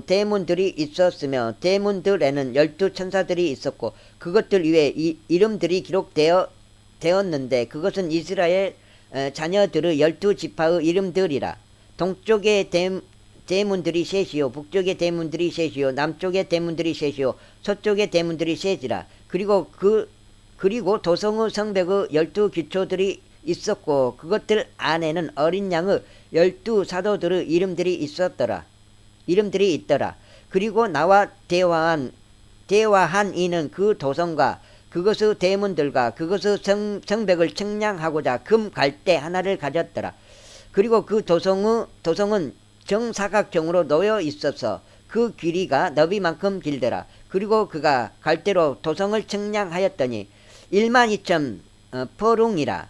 A: 대문들이 있었으며 대문들에는 12 천사들이 있었고 그것들 위에 이름들이 기록되었는데 그것은 이스라엘 자녀들의 12 지파의 이름들이라. 동쪽의 대문들이 셋이요 북쪽의 대문들이 셋이요 남쪽의 대문들이 셋이요 서쪽의 대문들이 셋이라. 그리고 도성의 성벽의 12 기초들이 있었고 그것들 안에는 어린 양의 12 사도들의 이름들이 있더라. 그리고 나와 대화한 이는 그 도성과 그것의 대문들과 그것의 성벽을 측량하고자 금 갈대 하나를 가졌더라. 그리고 그 도성은 정사각형으로 놓여 있어서 그 길이가 너비만큼 길더라. 그리고 그가 갈대로 도성을 측량하였더니 12,000 퍼룽이라.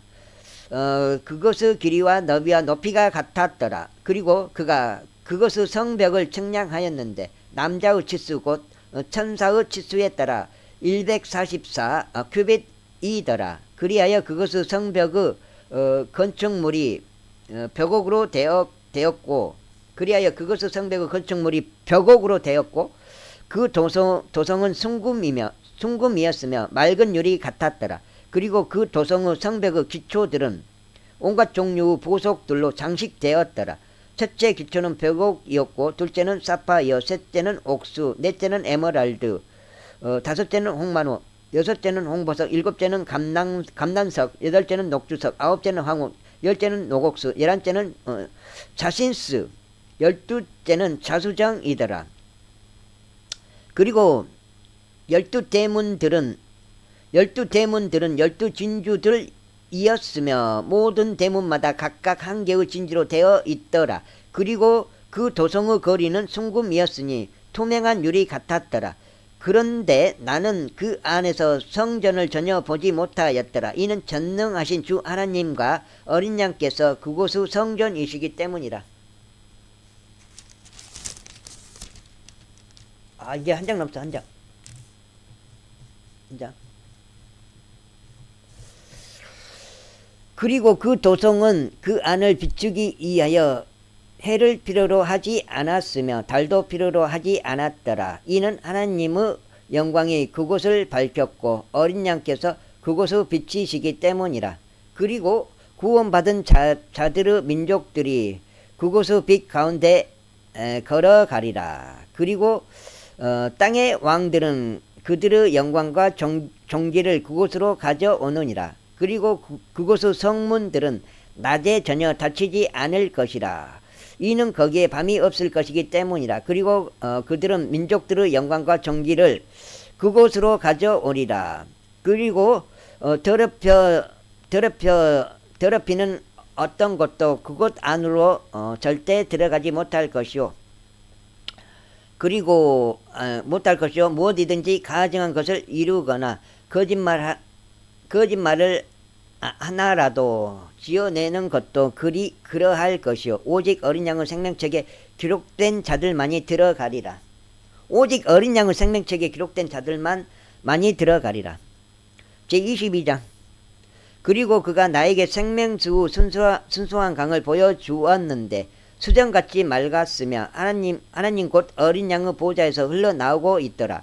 A: 그것의 길이와 너비와 높이가 같았더라. 그리고 그가 그것의 성벽을 측량하였는데 남자의 치수 곧 천사의 치수에 따라 144 큐빗이더라. 그리하여 그것의 성벽의 건축물이 벽옥으로 되었고 그 도성은 순금이었으며 맑은 유리 같았더라. 그리고 그 도성의 성벽의 기초들은 온갖 종류의 보석들로 장식되었더라. 첫째 기초는 벽옥이었고 둘째는 사파이어, 셋째는 옥수, 넷째는 에메랄드, 다섯째는 홍만호, 여섯째는 홍보석, 일곱째는 감난석, 여덟째는 녹주석, 아홉째는 황후, 열째는 노곡수, 11째는 자신스, 12째는 자수정이더라. 그리고 12대문들은 12진주들이었으며 모든 대문마다 각각 한 개의 진주로 되어 있더라. 그리고 그 도성의 거리는 순금이었으니 투명한 유리 같았더라. 그런데 나는 그 안에서 성전을 전혀 보지 못하였더라. 이는 전능하신 주 하나님과 어린 양께서 그곳의 성전이시기 때문이라. 이제 한 장 남았어. 한 장. 그리고 그 도성은 그 안을 비추기 위하여 해를 필요로 하지 않았으며 달도 필요로 하지 않았더라. 이는 하나님의 영광이 그곳을 밝혔고 어린 양께서 그곳의 빛이시기 때문이라. 그리고 구원받은 자들의 민족들이 그곳의 빛 가운데 걸어가리라. 그리고 땅의 왕들은 그들의 영광과 종기를 그곳으로 가져오느니라. 그리고 그곳의 성문들은 낮에 전혀 닫히지 않을 것이라. 이는 거기에 밤이 없을 것이기 때문이라. 그리고 그들은 민족들의 영광과 종기를 그곳으로 가져오리라. 그리고 더럽히는 어떤 것도 그곳 안으로 절대 들어가지 못할 것이요. 그리고 못할 것이요. 무엇이든지 가증한 것을 이루거나 거짓말을 하나라도 지어내는 것도 그러할 것이요. 오직 어린 양의 생명책에 기록된 자들만이 들어가리라. 오직 어린 양의 생명책에 기록된 자들만 많이 들어가리라. 제22장. 그리고 그가 나에게 생명수 순수한 강을 보여주었는데 수정같이 맑았으며 하나님 곧 어린 양의 보좌에서 흘러나오고 있더라.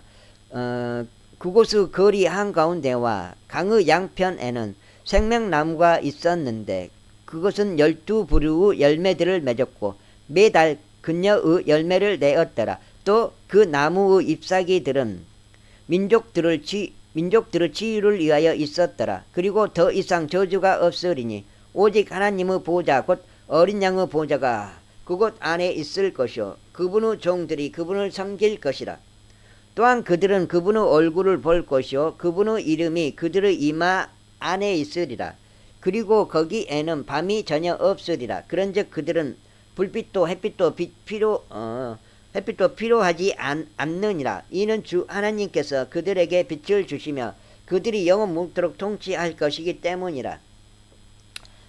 A: 그곳의 거리 한가운데와 강의 양편에는 생명나무가 있었는데 그것은 12부류의 열매들을 맺었고 매달 그녀의 열매를 내었더라. 또 그 나무의 잎사귀들은 민족들의 치유를 위하여 있었더라. 그리고 더 이상 저주가 없으리니 오직 하나님의 보좌 곧 어린 양의 보좌가 그곳 안에 있을 것이요. 그분의 종들이 그분을 섬길 것이라. 또한 그들은 그분의 얼굴을 볼 것이요. 그분의 이름이 그들의 이마 안에 있으리라. 그리고 거기에는 밤이 전혀 없으리라. 그런즉 그들은 불빛도 햇빛도 필요하지 않느니라. 이는 주 하나님께서 그들에게 빛을 주시며 그들이 영원 묵도록 통치할 것이기 때문이라.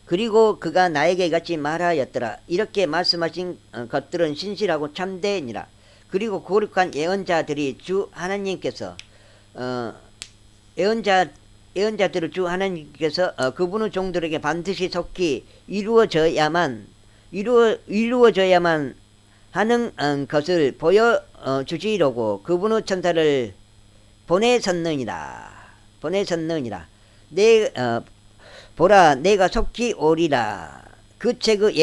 A: 그리고 그가 나에게 같이 말하였더라. 이렇게 말씀하신 것들은 신실하고 참되니라. 그리고 거룩한 예언자들이 주 하나님께서 예언자들을 주 하나님께서 그분의 종들에게 반드시 속히 이루어져야만 하는 것을 보여주시려고 그분의 천사를 보내셨느니라. 보라 내가 속히 오리라. 그 책의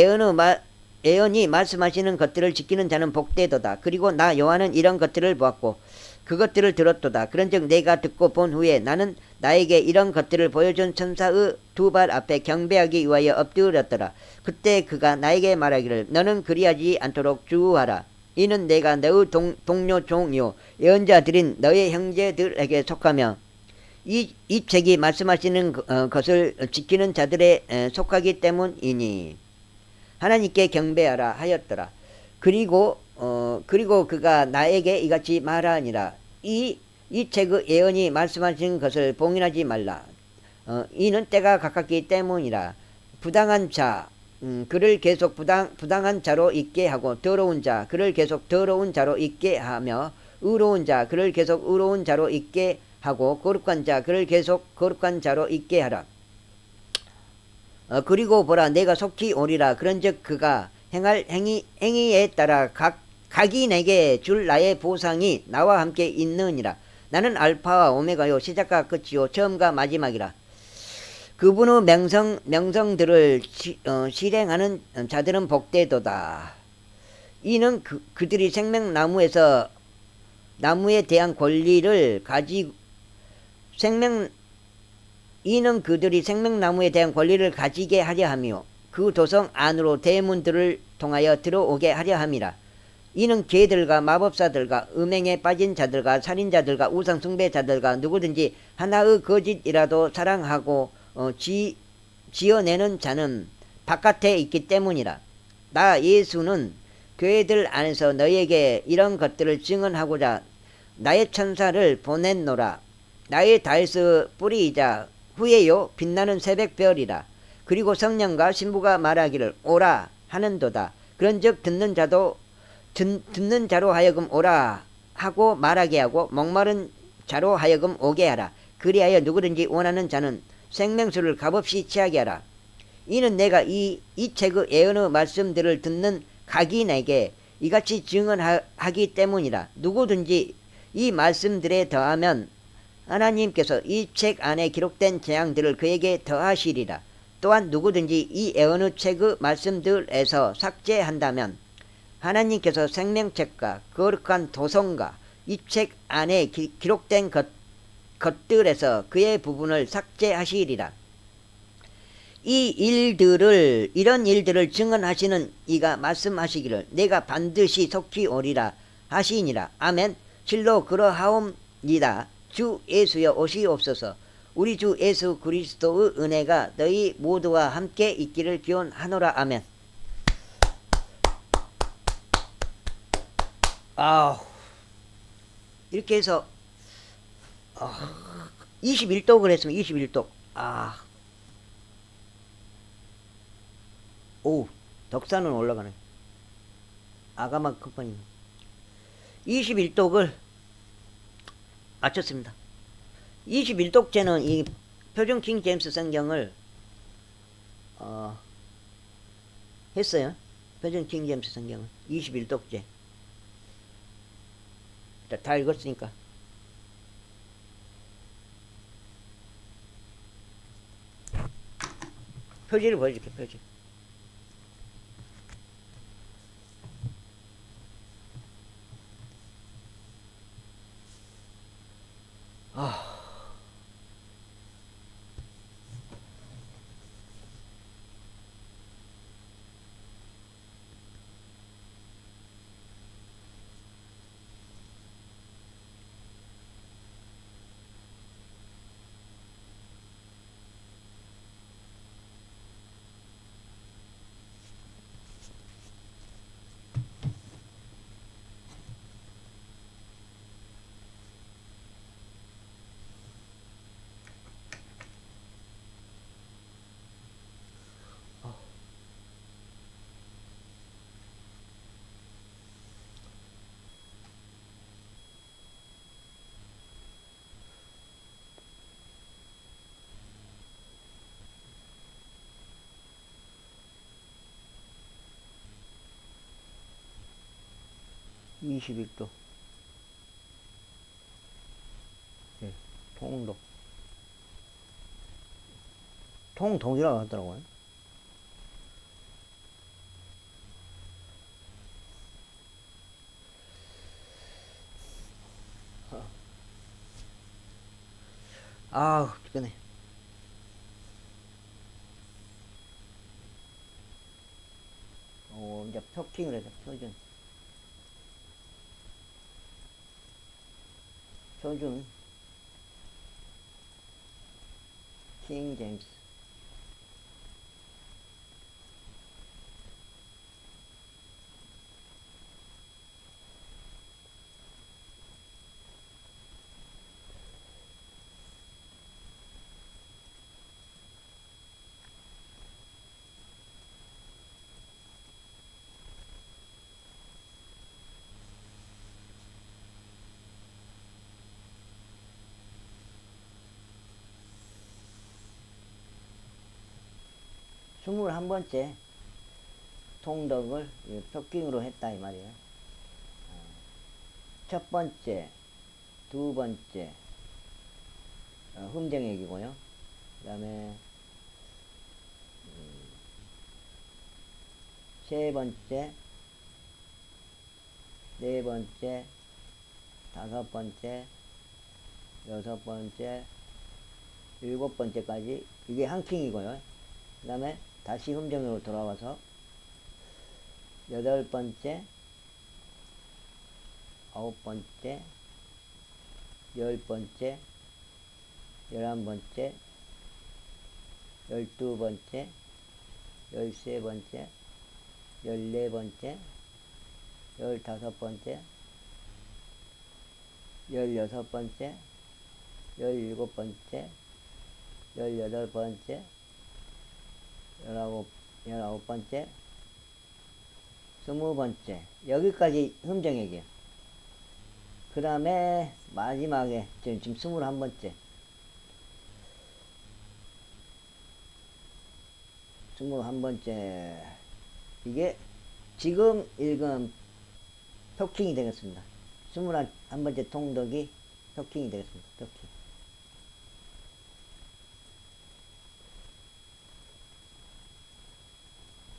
A: 예언이 말씀하시는 것들을 지키는 자는 복되도다. 그리고 나 요한은 이런 것들을 보았고 그것들을 들었도다. 그런즉 내가 듣고 본 후에 나는 나에게 이런 것들을 보여준 천사의 두 발 앞에 경배하기 위하여 엎드렸더라. 그때 그가 나에게 말하기를 너는 그리하지 않도록 주의하라. 이는 내가 너의 동료 종이요 예언자들인 너의 형제들에게 속하며 이 책이 말씀하시는 것을 지키는 자들에 속하기 때문이니 하나님께 경배하라 하였더라. 그리고 그가 나에게 이같이 말하니라. 이 책의 예언이 말씀하시는 것을 봉인하지 말라. 이는 때가 가깝기 때문이라. 부당한 자 그를 계속 부당한 자로 있게 하고 더러운 자 그를 계속 더러운 자로 있게 하며 의로운 자 그를 계속 의로운 자로 있게 하고 거룩한 자 그를 계속 거룩한 자로 있게 하라. 그리고 보라 내가 속히 오리라. 그런즉 그가 행할 행위에 따라 각이 내게 줄 나의 보상이 나와 함께 있느니라. 나는 알파와 오메가요 시작과 끝이요 처음과 마지막이라. 그분의 명성들을 실행하는 자들은 복되도다. 이는 그들이 나무에 대한 권리를 생명나무에 대한 권리를 가지게 하려 하며 그 도성 안으로 대문들을 통하여 들어오게 하려 함이라. 이는 개들과 마법사들과 음행에 빠진 자들과 살인자들과 우상숭배자들과 누구든지 하나의 거짓이라도 사랑하고 지어내는 자는 바깥에 있기 때문이라. 나 예수는 교회들 안에서 너희에게 이런 것들을 증언하고자 나의 천사를 보냈노라. 나의 다윗의 뿌리이자 후에요 빛나는 새벽별이라. 그리고 성령과 신부가 말하기를 오라 하는도다. 그런즉 듣는 자로 하여금 오라 하고 말하게 하고 목마른 자로 하여금 오게 하라. 그리하여 누구든지 원하는 자는 생명수를 값없이 취하게 하라. 이는 내가 이 책의 예언의 말씀들을 듣는 각인에게 이같이 증언하기 때문이라. 누구든지 이 말씀들에 더하면 하나님께서 이 책 안에 기록된 재앙들을 그에게 더하시리라. 또한 누구든지 이 예언의 책의 말씀들에서 삭제한다면 하나님께서 생명책과 거룩한 도성과 이 책 안에 기록된 것들에서 그의 부분을 삭제하시리라. 이런 일들을 증언하시는 이가 말씀하시기를 내가 반드시 속히 오리라 하시니라. 아멘. 실로 그러하옵니다. 주 예수여 오시옵소서. 우리 주 예수 그리스도의 은혜가 너희 모두와 함께 있기를 기원하노라. 아멘. 이렇게 해서 21독을 했으면 21독. 오, 덕산은 올라가네. 아가마 컴퍼니 21독을 마쳤습니다. 21독째는 이 표준 킹 제임스 성경을 했어요. 표준 킹 제임스 성경을 21독째 다 읽었으니까. 표지를 보여줄게. 표지. 네. 21도. 네, 통도. 통동이라고 하더라고요. 피곤해. 이제 표킹을 해서 표준 킹 제임스. 스물한 번째 통덕을 표킹으로 했다 이 말이에요. 첫 번째, 두 번째 흠정액이고요. 그 다음에 세 번째, 네 번째, 다섯 번째, 여섯 번째, 일곱 번째까지 이게 한 킹이고요. 그 다음에 다시 흠정으로 돌아와서 여덟 번째, 아홉 번째, 열 번째, 열한 번째, 열두 번째, 열세 번째, 열네 번째, 열다섯 번째, 열여섯 번째, 열일곱 번째, 열여덟 번째, 열아홉 번째, 스무 번째. 여기까지 흠정액이에요. 그 다음에 마지막에 지금 21번째. 21번째. 이게 지금 읽은 토킹이 되겠습니다. 21번째 통독이 토킹이 되겠습니다. 토킹.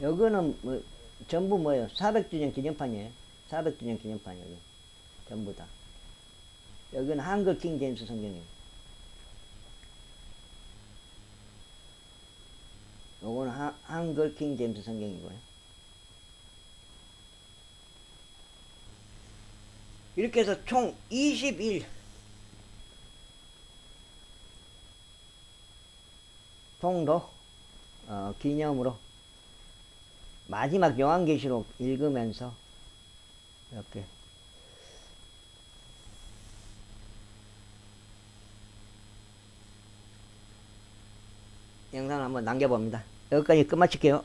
A: 여기는 뭐 전부 뭐예요? 400주년 기념판이에요. 400주년 기념판이에요. 전부 다. 여기는 한글 킹 제임스 성경이에요. 요거는 한글 킹 제임스 성경이고요. 이렇게 해서 총 21 통로 기념으로 마지막 요한계시록 읽으면서 이렇게 영상을 한번 남겨봅니다. 여기까지 끝마칠게요.